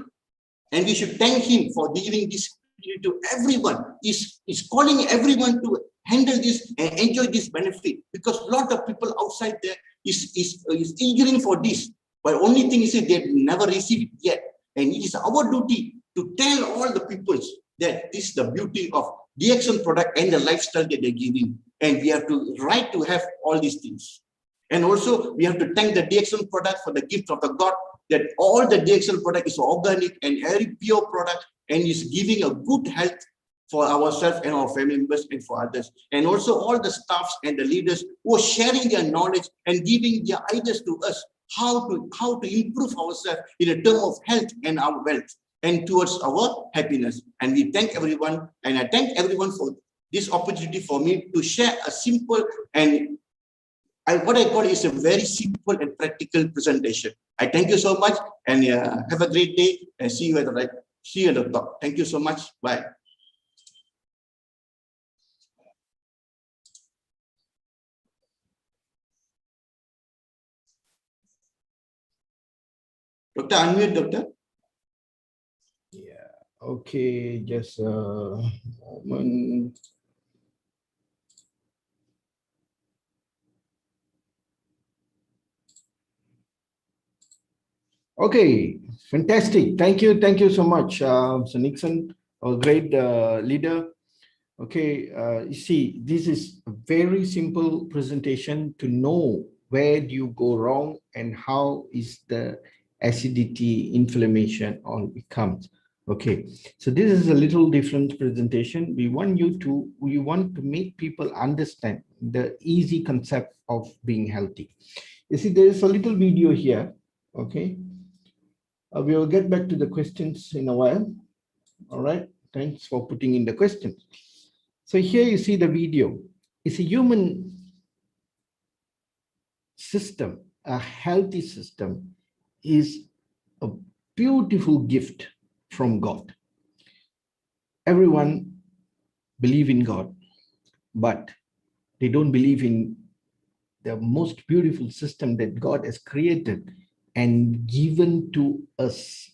And we should thank him for giving this to everyone. He's calling everyone to handle this and enjoy this benefit because a lot of people outside there is eagering for this. But only thing is that they never received it yet. And it is our duty to tell all the people that this is the beauty of the action product and the lifestyle that they're giving. And we have to right to have all these things. And also we have to thank the DXL product for the gift of the God that all the DXL product is organic and very pure product and is giving a good health for ourselves and our family members and for others. And also all the staffs and the leaders who are sharing their knowledge and giving their ideas to us how to improve ourselves in a term of health and our wealth and towards our happiness. And we thank everyone, and I thank everyone for this opportunity for me to share a simple and what I call is a very simple and practical presentation. I thank you so much and have a great day and see you at the top. Thank you so much. Bye. Doctor, unmute, doctor. Yeah. Okay, just a moment. Okay, fantastic. Thank you so much, Mr. Nixon, a great leader. Okay, you see, this is a very simple presentation to know where do you go wrong and how is the acidity, inflammation all becomes. Okay, so this is a little different presentation. We want to make people understand the easy concept of being healthy. You see, there is a little video here. Okay. We will get back to the questions in a while. All right. Thanks for putting in the questions. So here you see the video. It's a human system a healthy system is a beautiful gift from God. Everyone believe in God, but they don't believe in the most beautiful system that God has created and given to us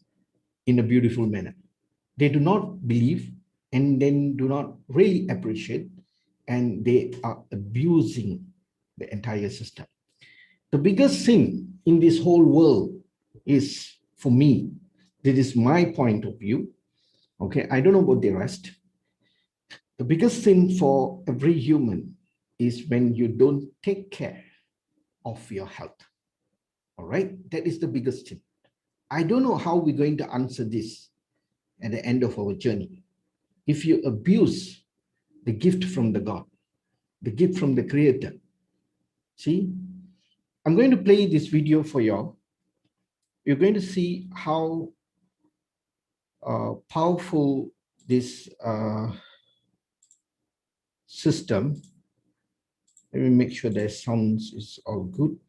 in a beautiful manner. They do not believe and then do not really appreciate, and they are abusing the entire system. The biggest sin in this whole world is, for me, this is my point of view. Okay, I don't know about the rest. The biggest sin for every human is when you don't take care of your health. All right, that is the biggest sin. I don't know how we're going to answer this at the end of our journey. If you abuse the gift from the God, the gift from the Creator. See, I'm going to play this video for y'all. You're going to see how powerful this system. Let me make sure the sounds is all good.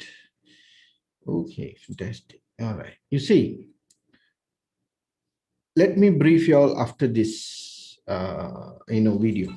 Okay, fantastic. All right. You see, let me brief you all after this video.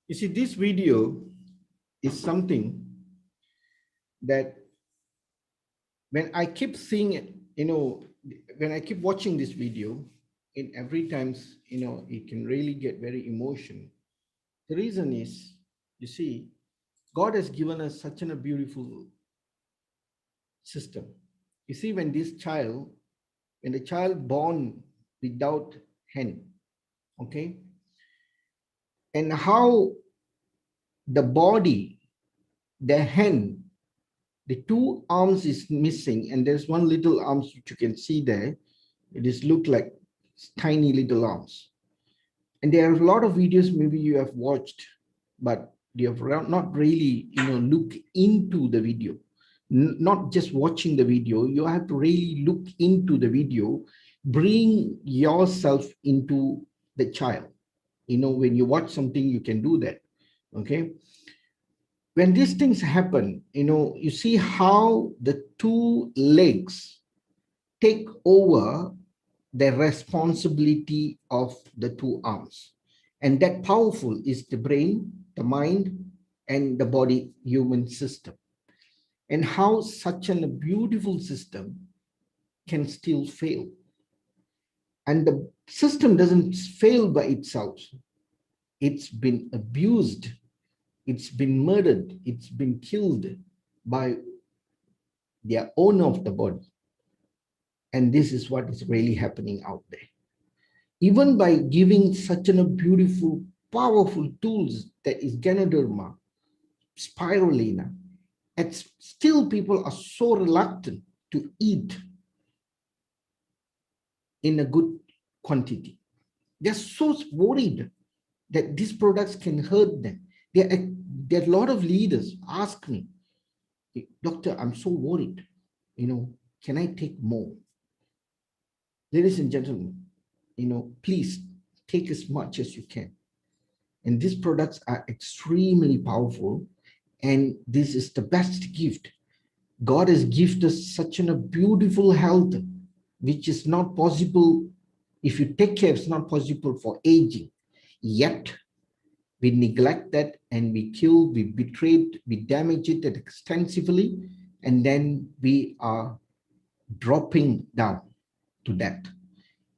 You see, this video is something that when I keep seeing it, when I keep watching this video, in every times, it can really get very emotional. The reason is, you see, God has given us such a beautiful system. You see, when the child born without hand, okay, and how the body, the hand, the two arms is missing, and there's one little arms which you can see there. It is look like tiny little arms. And there are a lot of videos maybe you have watched, but you have not really, look into the video. Not just watching the video, you have to really look into the video, bring yourself into the child. When you watch something, you can do that. Okay. When these things happen, you see how the two legs take over the responsibility of the two arms. And that powerful is the brain, the mind, and the body human system. And how such a beautiful system can still fail. And the system doesn't fail by itself. It's been abused. It's been murdered. It's been killed by the owner of the body. And this is what is really happening out there. Even by giving such a beautiful, powerful tools that is Ganoderma, spirulina, and still people are so reluctant to eat in a good quantity. They're so worried that these products can hurt them. There are a lot of leaders ask me, Doctor, I'm so worried. Can I take more? Ladies and gentlemen, please take as much as you can. And these products are extremely powerful. And this is the best gift. God has gifted us such a beautiful health, which is not possible. If you take care, it's not possible for aging. Yet, we neglect that and we kill, we betrayed, we damage it extensively, and then we are dropping down to that.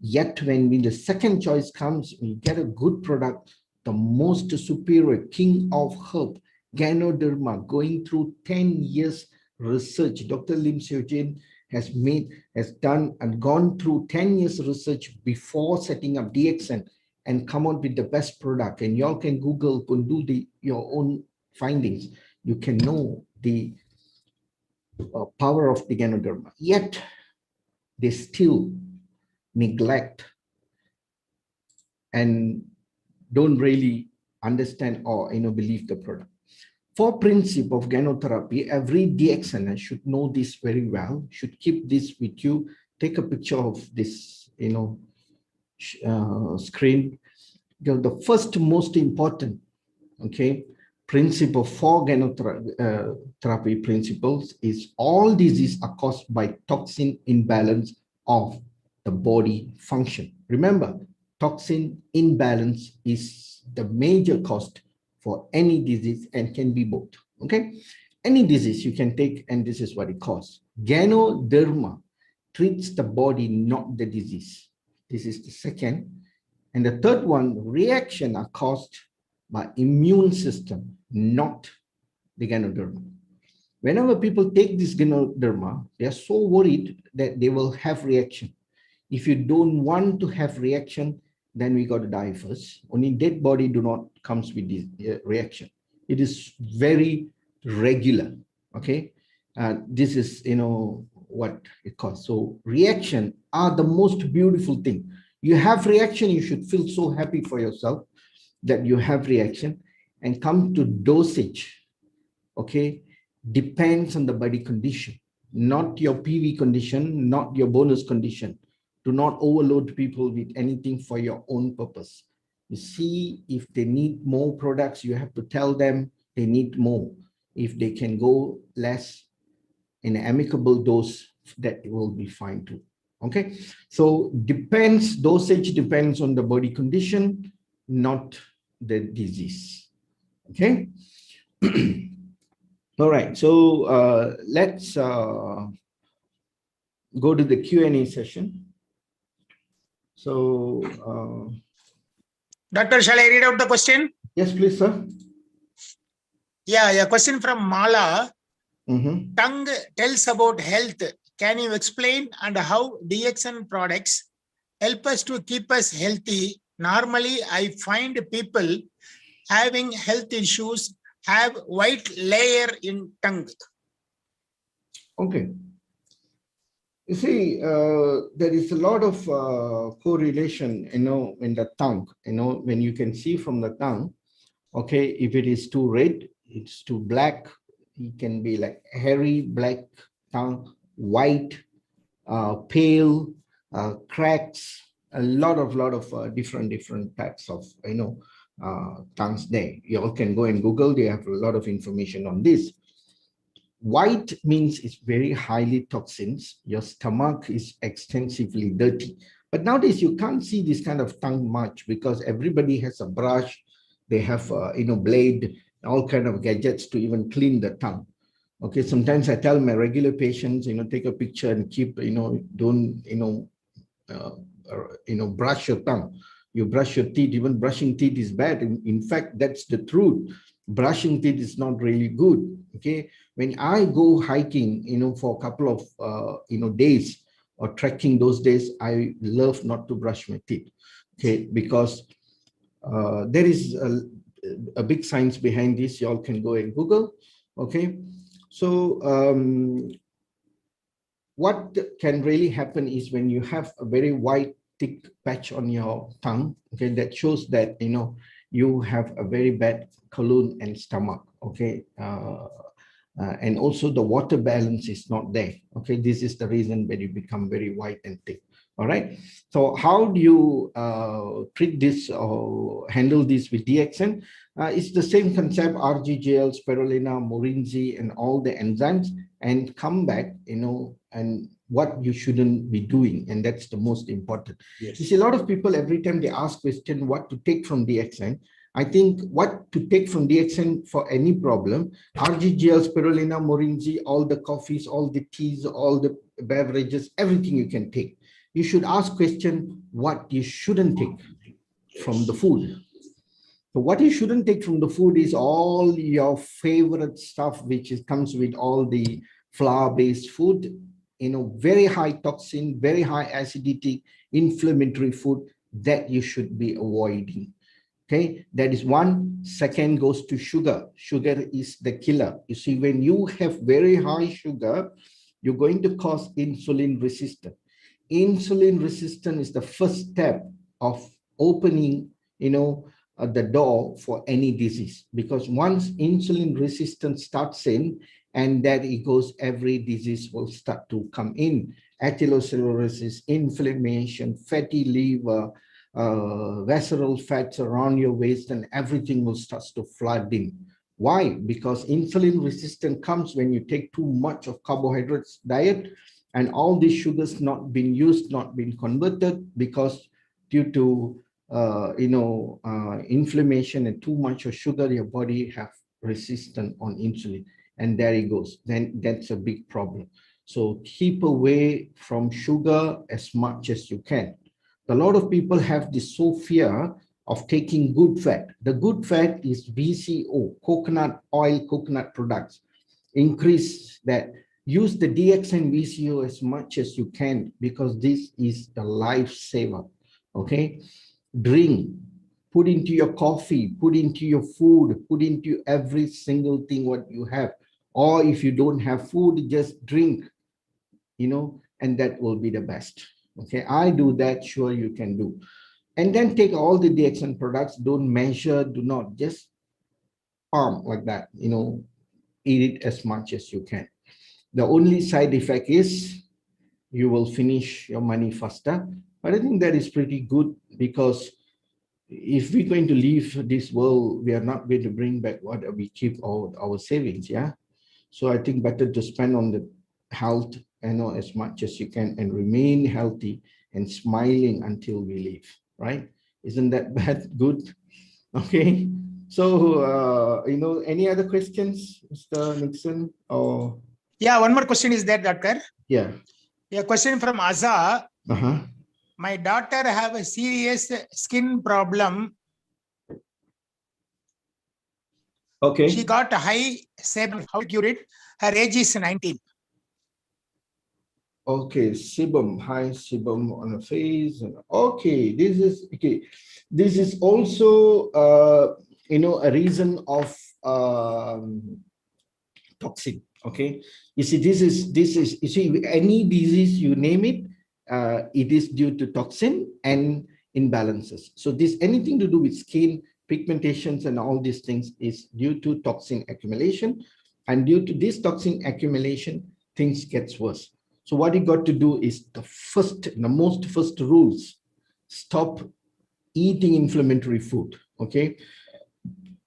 Yet when the second choice comes, we get a good product, the most superior king of herb, Ganoderma, going through 10 years research. Dr. Lim Seo-jin has done and gone through 10 years research before setting up DXN and come out with the best product. And y'all can Google, can do your own findings. You can know the power of the Ganoderma. Yet they still neglect and don't really understand or believe the product. For principle of gynotherapy, every DXNer should know this very well, should keep this with you. Take a picture of this screen. The first most important principle for gynotherapy principles is all diseases are caused by toxin imbalance of the body function. Remember, toxin imbalance is the major cost for any disease and can be both. Any disease you can take, and this is what it causes. Ganoderma treats the body, not the disease. This is the second. And the third one, reaction are caused by immune system, not the Ganoderma. Whenever people take this Ganoderma, they are so worried that they will have reaction. If you don't want to have reaction, then we got to die first. Only dead body do not comes with this reaction. It is very regular. This is what it causes. So reaction are the most beautiful thing. You have reaction, you should feel so happy for yourself that you have reaction. And come to dosage. Depends on the body condition, not your PV condition, not your bonus condition. Do not overload people with anything for your own purpose. You see, if they need more products, you have to tell them they need more. If they can go less in an amicable dose, that will be fine too. So dosage depends on the body condition, not the disease. All right, so let's go to the Q&A session. So, Doctor, shall I read out the question? Yes, please, sir. Yeah, a question from Mala. Tongue tells about health. Can you explain and how DXN products help us to keep us healthy? Normally, I find people having health issues have white layer in tongue. You see, there is a lot of correlation, in the tongue, when you can see from the tongue, if it is too red, it's too black, it can be like hairy, black tongue, white, pale, cracks, a lot of different types of, tongues there. You all can go and Google, they have a lot of information on this. White means it's very highly toxins. Your stomach is extensively dirty. But nowadays you can't see this kind of tongue much because everybody has a brush. They have blade, all kind of gadgets to even clean the tongue. Sometimes I tell my regular patients, take a picture and keep, don't, brush your tongue. You brush your teeth. Even brushing teeth is bad. In fact, that's the truth. Brushing teeth is not really good. When I go hiking, for a couple of days or trekking those days, I love not to brush my teeth. Because there is a big science behind this. You all can go and Google. So what can really happen is when you have a very white, thick patch on your tongue, that shows that you have a very bad colon and stomach. And also the water balance is not there. This is the reason when you become very white and thick. All right. So how do you treat this or handle this with DXN? It's the same concept, RGGL, spirulina, morinzi, and all the enzymes, and come back, and what you shouldn't be doing. And that's the most important. Yes. You see, a lot of people, every time they ask question, what to take from DXN, I think what to take from DXN for any problem, RGGL, spirulina, morinzi, all the coffees, all the teas, all the beverages, everything you can take. You should ask question what you shouldn't take from the food. So what you shouldn't take from the food is all your favorite stuff, which comes with all the flour-based food, very high toxin, very high acidity, inflammatory food that you should be avoiding. Okay, that is one. Second goes to sugar. Sugar is the killer. You see, when you have very high sugar, you're going to cause insulin resistance. Insulin resistance is the first step of opening, the door for any disease, because once insulin resistance starts in, and that it goes, every disease will start to come in. Atherosclerosis, inflammation, fatty liver, visceral fats around your waist, and everything will start to flood in. Why? Because insulin resistance comes when you take too much of carbohydrates diet, and all these sugars not been used, not been converted, because due to inflammation and too much of sugar, your body have resistance on insulin, and there it goes. Then that's a big problem. So keep away from sugar as much as you can. A lot of people have this fear of taking good fat. The good fat is VCO, coconut oil, coconut products. Increase that. Use the DXN VCO as much as you can, because this is the lifesaver. Okay, drink, put into your coffee, put into your food, put into every single thing what you have. Or if you don't have food, just drink, and that will be the best. Okay, I do that, sure you can do. And then take all the DXN products, don't measure, do not, just palm like that, eat it as much as you can. The only side effect is you will finish your money faster. But I think that is pretty good, because if we're going to leave this world, we are not going to bring back what we keep our savings. Yeah. So I think better to spend on the health, as much as you can, and remain healthy and smiling until we leave. Right? Isn't that good? Okay. So, any other questions, Mr. Nixon? Or Yeah, one more question is there, doctor. yeah. A question from Aza. Uh-huh. My daughter have a serious skin problem. Okay. She got a high sebum. How to cure it? Her age is 19. Okay, sebum, high sebum on the face. Okay, this is okay. This is also a reason of toxin. Okay, you see, this is you see, any disease you name it, it is due to toxin and imbalances. So this, anything to do with skin pigmentations and all these things, is due to toxin accumulation, and due to this toxin accumulation, things gets worse. So what you got to do is the first rules: stop eating inflammatory food. Okay,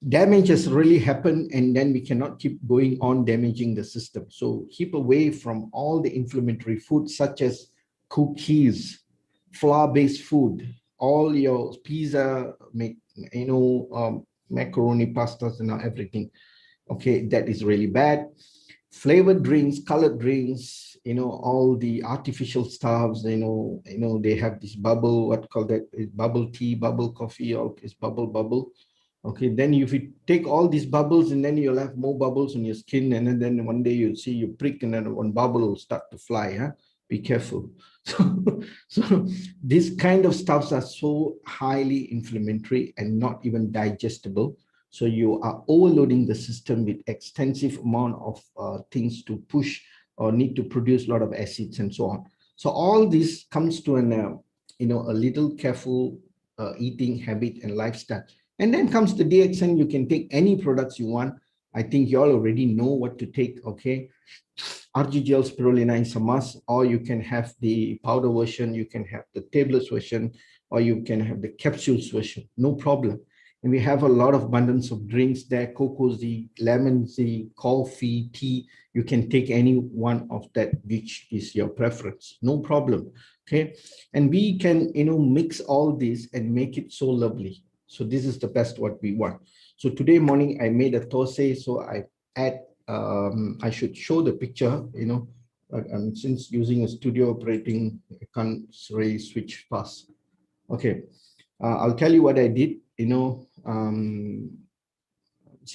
damage has really happened, and then we cannot keep going on damaging the system. So keep away from all the inflammatory foods, such as cookies, flour-based food, all your pizza, macaroni, pastas, and everything. Okay, that is really bad. Flavored drinks, colored drinks, all the artificial stuffs, they have this bubble, what call that, is bubble tea, bubble coffee, or is bubble. Okay, then if you take all these bubbles, and then you'll have more bubbles on your skin, and then one day you'll see you prick, and then one bubble will start to fly. Huh? Be careful. So these kind of stuffs are so highly inflammatory and not even digestible. So you are overloading the system with extensive amount of things to push, or need to produce a lot of acids and so on. So all this comes to a little careful eating habit and lifestyle. And then comes the DXN. You can take any products you want. I think you all already know what to take. Okay, RG gel spirulina is a must, or you can have the powder version, you can have the tablets version, or you can have the capsules version, no problem. And we have a lot of abundance of drinks there, cocoa tea, lemon tea, coffee, tea. You can take any one of that, which is your preference, no problem, okay? And we can, mix all this and make it so lovely. So this is the best what we want. So today morning, I made a thosai, so I add, I should show the picture, since using a studio operating, I can't really switch fast. Okay, I'll tell you what I did, so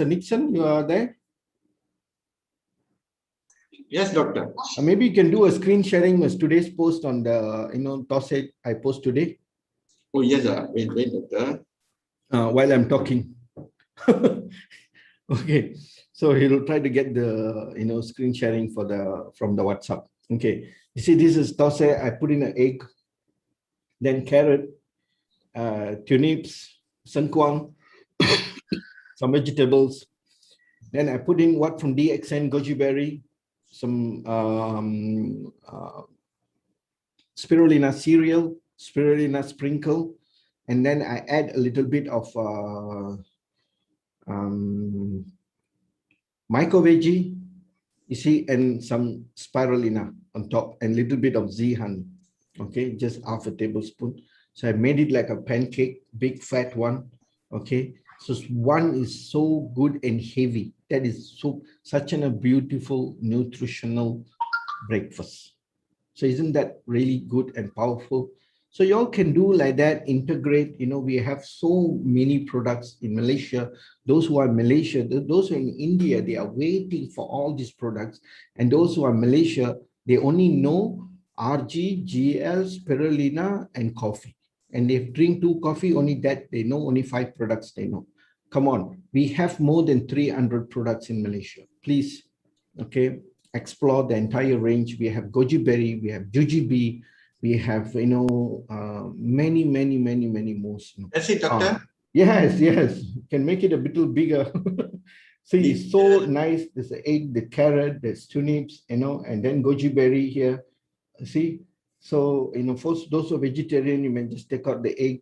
Nixon, you are there? Yes, doctor. Maybe you can do a screen sharing as today's post on the, thosai I post today. Oh, yes, wait, doctor. While I'm talking. Okay, so he'll try to get the screen sharing from the WhatsApp. Okay, you see, this is thosai. I put in an egg, then carrot, turnips, sengkuang, some vegetables. Then I put in what from DXN, goji berry, some spirulina cereal, spirulina sprinkle, and then I add a little bit of micro veggie, you see, and some spirulina on top, and a little bit of Z honey. Okay, just half a tablespoon. So I made it like a pancake, big fat one. Okay, so one is so good and heavy. That is such a beautiful nutritional breakfast. So isn't that really good and powerful? So you all can do like that, integrate. We have so many products in Malaysia. Those who are in Malaysia, those who are in India, they are waiting for all these products. And those who are in Malaysia, they only know RG, GL, spirulina, and coffee. And they drink 2 coffee, only that they know, only 5 products they know. Come on, we have more than 300 products in Malaysia. Please, okay, explore the entire range. We have goji berry, we have jujube, we have many more. That's it, doctor. Yes, can make it a little bigger. See, it's so nice. There's the egg, the carrot, there's turnips, and then goji berry here. See, so for those who are vegetarian, you may just take out the egg.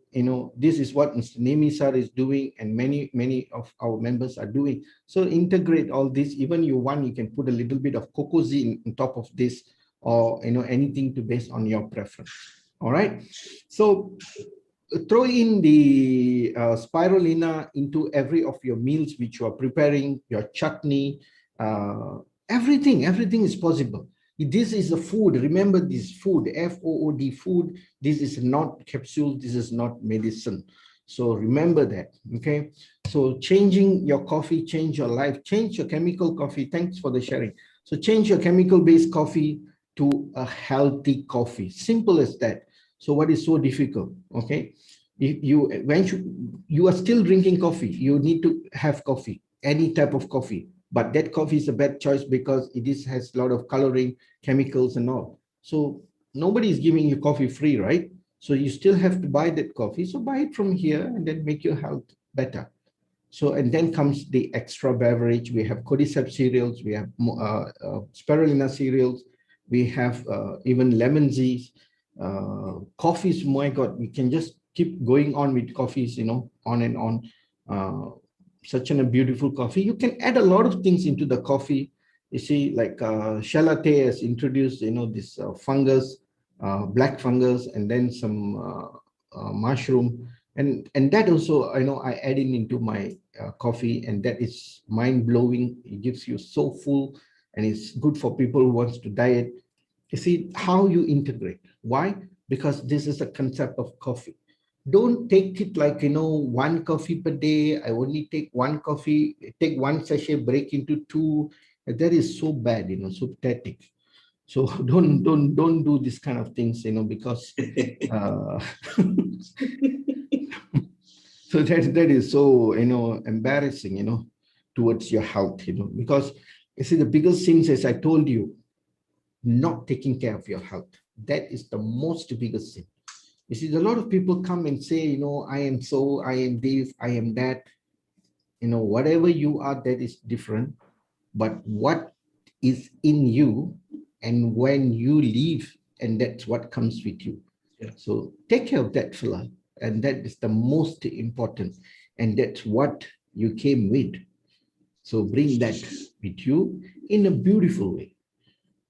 This is what Mr. Nemi sir is doing, and many of our members are doing. So integrate all this. Even you can put a little bit of cocoa on top of this, or anything to based on your preference. All right. So throw in the spirulina into every of your meals which you are preparing, your chutney, everything is possible. This is a food. Remember this food, FOOD, food. This is not capsule. This is not medicine. So remember that, okay? So changing your coffee, change your life, change your chemical coffee. Thanks for the sharing. So change your chemical-based coffee to a healthy coffee. Simple as that. So what is so difficult, okay? If you are still drinking coffee, you need to have coffee, any type of coffee. But that coffee is a bad choice because it has a lot of coloring, chemicals and all. So nobody is giving you coffee free, right? So you still have to buy that coffee. So buy it from here and then make your health better. So, and then comes the extra beverage. We have cordyceps cereals, we have spirulina cereals, we have even lemon z's, coffees. My God, we can just keep going on with coffees, on and on. Such a beautiful coffee. You can add a lot of things into the coffee. You see, like Shea Latte has introduced, this fungus, black fungus, and then some mushroom, and that also, I add into my coffee, and that is mind blowing. It gives you so full, and it's good for people who wants to diet. You see how you integrate. Why? Because this is a concept of coffee. Don't take it like, 1 coffee per day. I only take 1 coffee, take 1 sachet, break into 2. That is so bad, so pathetic. So don't do this kind of things, because so that is so, embarrassing, towards your health, because you see the biggest things, as I told you, not taking care of your health. That is the most biggest thing. You see, a lot of people come and say, I am so, I am this, I am that. Whatever you are, that is different. But what is in you and when you leave, and that's what comes with you. Yeah. So take care of that fella, and that is the most important, and that's what you came with. So bring that with you in a beautiful way.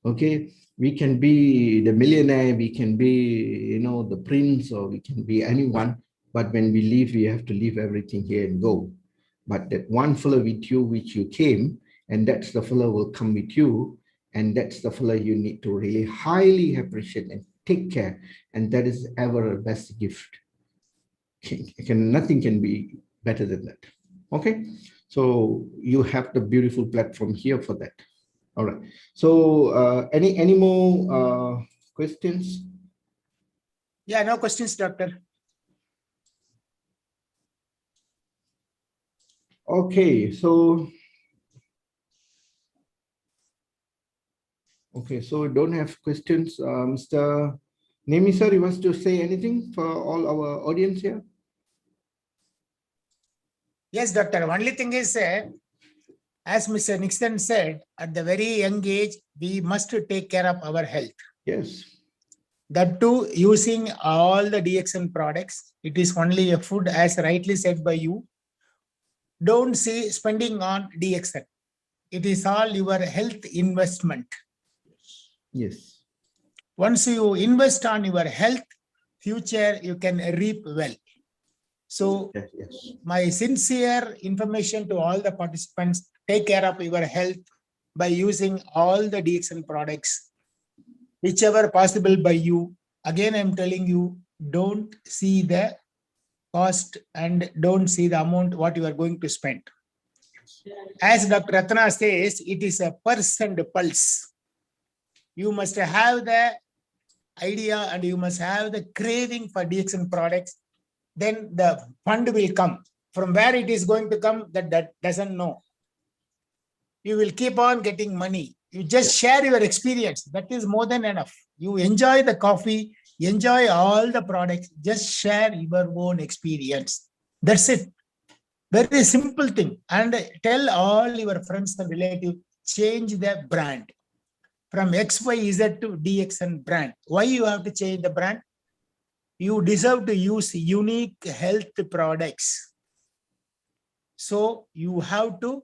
Okay, we can be the millionaire, we can be, the prince, or we can be anyone, but when we leave, we have to leave everything here and go. But that one fellow with you, which you came, and that's the fellow will come with you, and that's the fellow you need to really highly appreciate and take care, and that is ever a best gift. Nothing can be better than that. Okay, so you have the beautiful platform here for that. All right. So any more questions? Yeah, no questions, doctor. Okay, so don't have questions. Mr. Nemi sir, you want to say anything for all our audience here? Yes, doctor. Only thing is, as Mr. Nixon said, at the very young age, we must take care of our health. Yes. That too, using all the DXN products. It is only a food, as rightly said by you. Don't say spending on DXN. It is all your health investment. Yes. Once you invest on your health, future you can reap well. So yes. My sincere information to all the participants, take care of your health by using all the DXN products, whichever possible by you. Again, I'm telling you, don't see the cost and don't see the amount what you are going to spend. As Dr. Ratna says, it is a pulse and pulse. You must have the idea and you must have the craving for DXN products. Then the fund will come. From where it is going to come, that doesn't know. You will keep on getting money. You just share your experience. That is more than enough. You enjoy the coffee, enjoy all the products, just share your own experience. That's it. Very simple thing. And tell all your friends and relatives, change the brand from XYZ to DXN brand. Why you have to change the brand? You deserve to use unique health products. So you have to,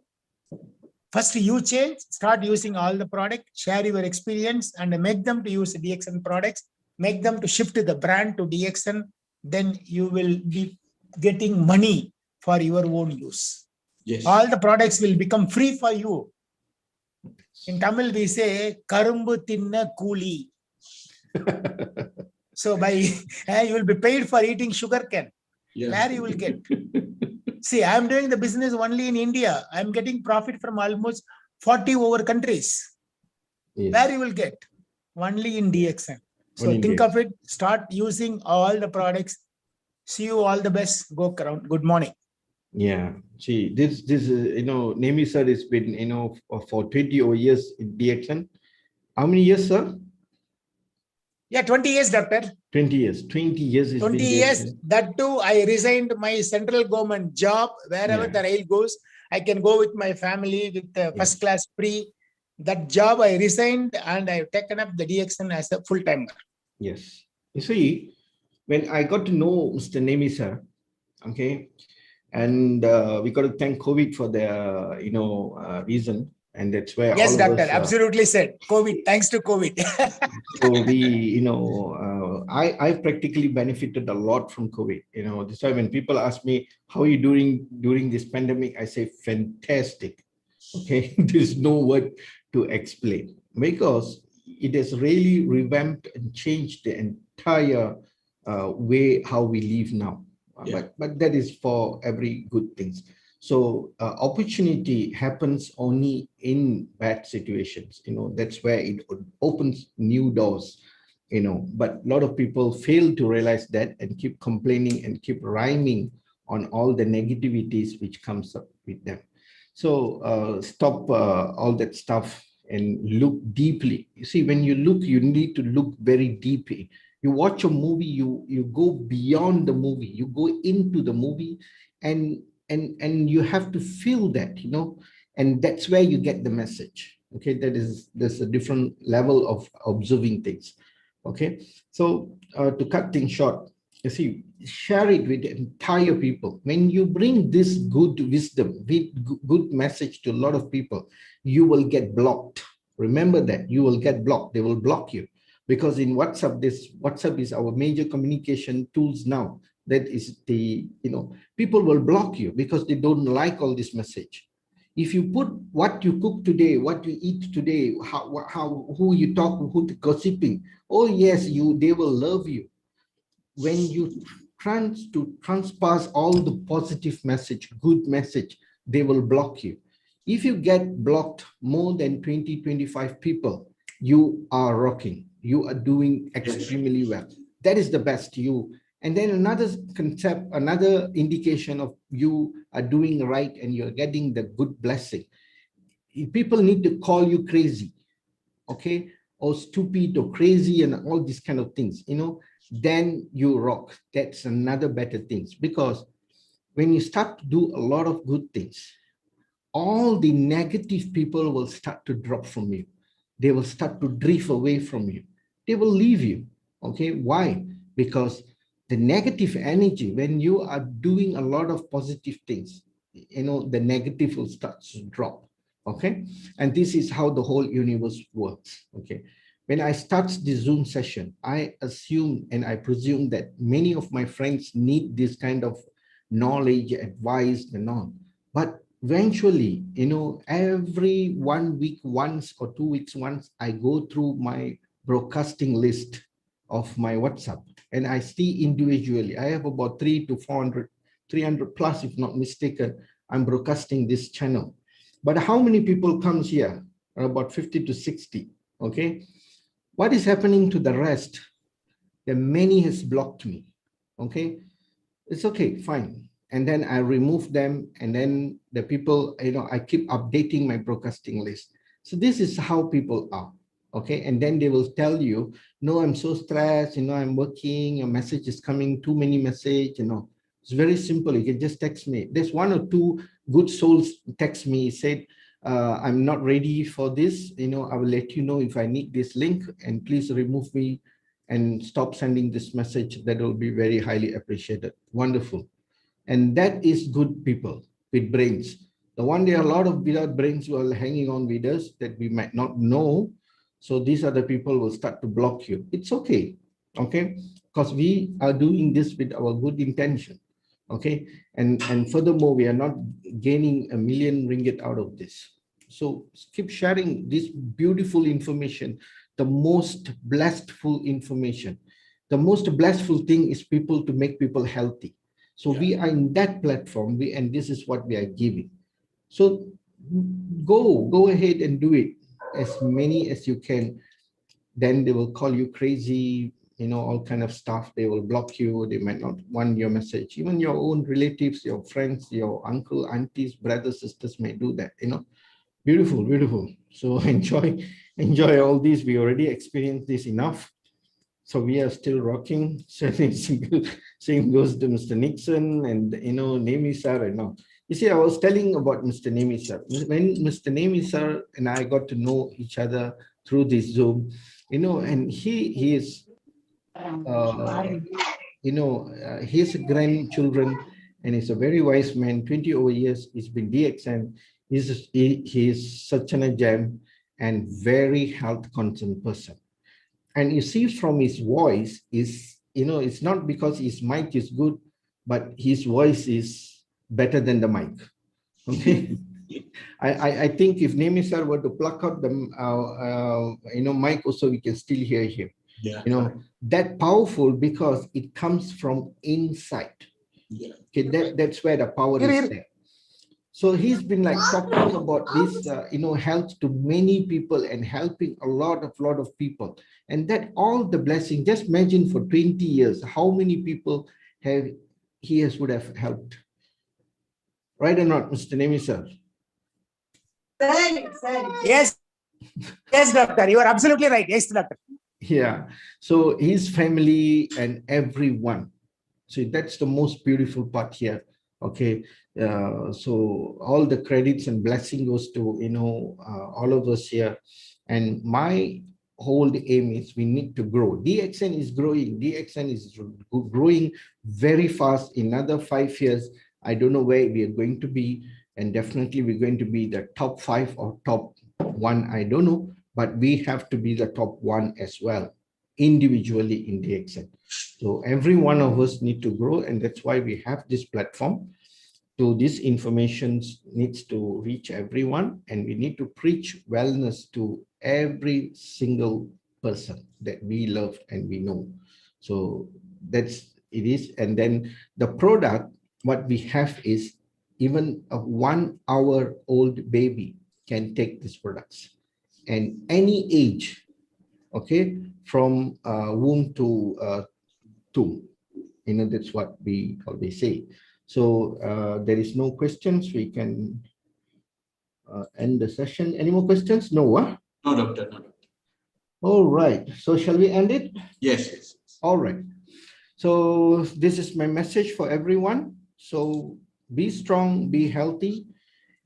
first you change, start using all the product, share your experience and make them to use DXN products, make them to shift the brand to DXN, then you will be getting money for your own use. Yes. All the products will become free for you. In Tamil, we say, Karumbu Tinna Kuli. So you will be paid for eating sugar cane. Yeah. Where you will get? See, I'm doing the business only in India. I'm getting profit from almost 40 over countries. Yes. Where you will get? Only in DXN. So Only think DXN. of it, start using all the products. See you all the best. Go around. Good morning. Yeah. See, this Nemi sir has been, for 20 over years in DXN. How many years, sir? Yeah, 20 years, doctor. 20 years. 20 years. 20 years. That too, I resigned my central government job. Wherever the rail goes, I can go with my family with the first class free. That job I resigned and I've taken up the DXN as a full-timer. Yes. You see, when I got to know Mr. Nemi sir, okay, and we got to thank COVID for the reason, and that's where yes, all doctor, of us, absolutely said COVID. Thanks to COVID. so we, I practically benefited a lot from COVID. That's why when people ask me how are you doing during this pandemic, I say fantastic. Okay, there's no word to explain because it has really revamped and changed the entire way how we live now. But that is for every good things. So opportunity happens only in bad situations. That's where it opens new doors. But a lot of people fail to realize that and keep complaining and keep rhyming on all the negativities which comes up with them. So stop all that stuff and look deeply. You see, when you look, you need to look very deeply. You watch a movie, you go beyond the movie, you go into the movie, and you have to feel that, and that's where you get the message. Okay, there's a different level of observing things. Okay, so to cut things short, you see, share it with the entire people. When you bring this good wisdom, good message to a lot of people, you will get blocked. Remember that you will get blocked. They will block you because in WhatsApp, WhatsApp is our major communication tools now. That is people will block you because they don't like all this message. If you put what you cook today, what you eat today, who you talk, who gossiping, oh yes, they will love you. When you transpass all the positive message, good message, they will block you. If you get blocked more than 20-25 people, you are rocking. You are doing extremely well. That is the best you. And then another concept, another indication of you are doing right and you're getting the good blessing. People need to call you crazy, okay, or stupid or crazy and all these kind of things, then you rock. That's another better things, because when you start to do a lot of good things, all the negative people will start to drop from you. They will start to drift away from you. They will leave you. Okay, why? Because the negative energy, when you are doing a lot of positive things, the negative will start to drop. Okay, and this is how the whole universe works. Okay, when I start the Zoom session, I assume and I presume that many of my friends need this kind of knowledge, advice, and all. But eventually, every 1 week once or 2 weeks once, I go through my broadcasting list of my WhatsApp and I see individually. I have about 300 to 400, 300 plus, if not mistaken. I'm broadcasting this channel. But how many people comes here? About 50 to 60. Okay. What is happening to the rest? The many has blocked me. Okay. It's okay, fine. And then I remove them. And then the people, I keep updating my broadcasting list. So this is how people are. Okay. And then they will tell you, no, I'm so stressed. I'm working. Your message is coming, too many message, It's very simple. You can just text me. There's 1 or 2 good souls text me, said, I'm not ready for this. I will let you know if I need this link, and please remove me and stop sending this message. That will be very highly appreciated. Wonderful. And that is good people with brains. The one, there are a lot of without brains who are hanging on with us that we might not know. So these are the people who will start to block you. It's okay. Okay. Because we are doing this with our good intention. Okay. And furthermore, we are not gaining ringgit 1 million out of this. So keep sharing this beautiful information, the most blessedful information. The most blessedful thing is people, to make people healthy. So we are in that platform, and this is what we are giving. So go ahead and do it, as many as you can. Then they will call you crazy, all kind of stuff. They will block you. They might not want your message. Even your own relatives, your friends, your uncle, aunties, brothers, sisters may do that, Beautiful, beautiful. So enjoy all these. We already experienced this enough. So we are still rocking. So same goes to Mr. Nixon and, Nemi sir and all. You see, I was telling about Mr. Nemi sir. When Mr. Nemi sir and I got to know each other through this Zoom, and he is, his grandchildren, and he's a very wise man, 20 over years, he's been DXN. He is such a gem and very health concerned person. And you see from his voice is, it's not because his mic is good, but his voice is better than the mic. Okay. I think if Nemi sir were to pluck out the mic also, we can still hear him. Yeah. That powerful because it comes from inside. Yeah. Okay, that's where the power is there. So he's been like talking about this, health to many people and helping a lot of people. And that all the blessing, just imagine for 20 years, how many people would have helped. Right or not, Mr. Nemi sir? Yes, doctor. You are absolutely right. Yes, doctor. Yeah. So his family and everyone. So that's the most beautiful part here. Okay. So all the credits and blessing goes to, all of us here. And my whole aim is we need to grow. DXN is growing. DXN is growing very fast. In another 5 years, I don't know where we are going to be. And definitely we're going to be the top 5 or top 1. I don't know, but we have to be the top 1 as well, individually in DXN. So every one of us need to grow. And that's why we have this platform. So this information needs to reach everyone, and we need to preach wellness to every single person that we love and we know. So that's it is. And then the product, what we have is even a 1 hour old baby can take these products, and any age, okay, from womb to tomb. That's what we always say. So there is no questions. We can end the session. Any more questions? No, huh? No, doctor. No, doctor. All right. So shall we end it? Yes. All right. So this is my message for everyone. So be strong, be healthy,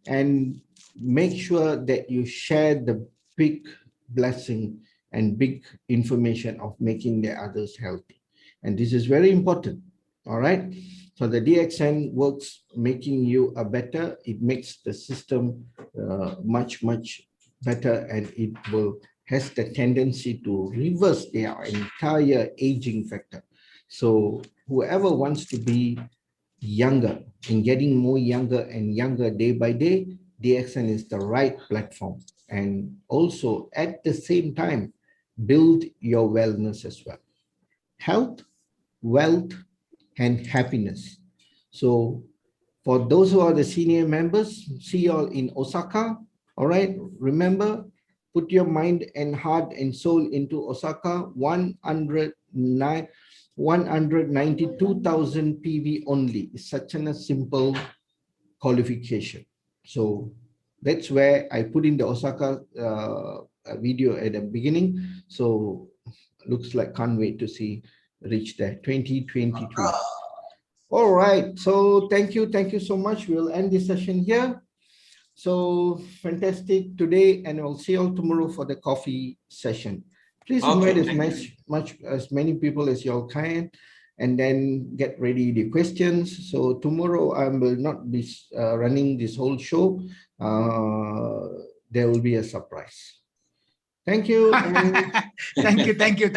and make sure that you share the big blessing and big information of making the others healthy. And this is very important. All right. So the DXN works making you a better, it makes the system much better, and it has the tendency to reverse their entire aging factor. So whoever wants to be younger and getting more younger and younger day by day, DXN is the right platform. And also at the same time, build your wellness as well. Health, wealth, and happiness. So for those who are the senior members, see you all in Osaka. All right. Remember, put your mind and heart and soul into Osaka. 192,000 PV only. It's such a simple qualification. So that's where I put in the Osaka video at the beginning. So looks like can't wait to see reach there 2023. All right. So thank you so much. We'll end this session here. So fantastic today, and we'll see you all tomorrow for the coffee session. Please invite as many people as you all can, and then get ready the questions. So tomorrow I will not be running this whole show. There will be a surprise. Thank you. Thank you.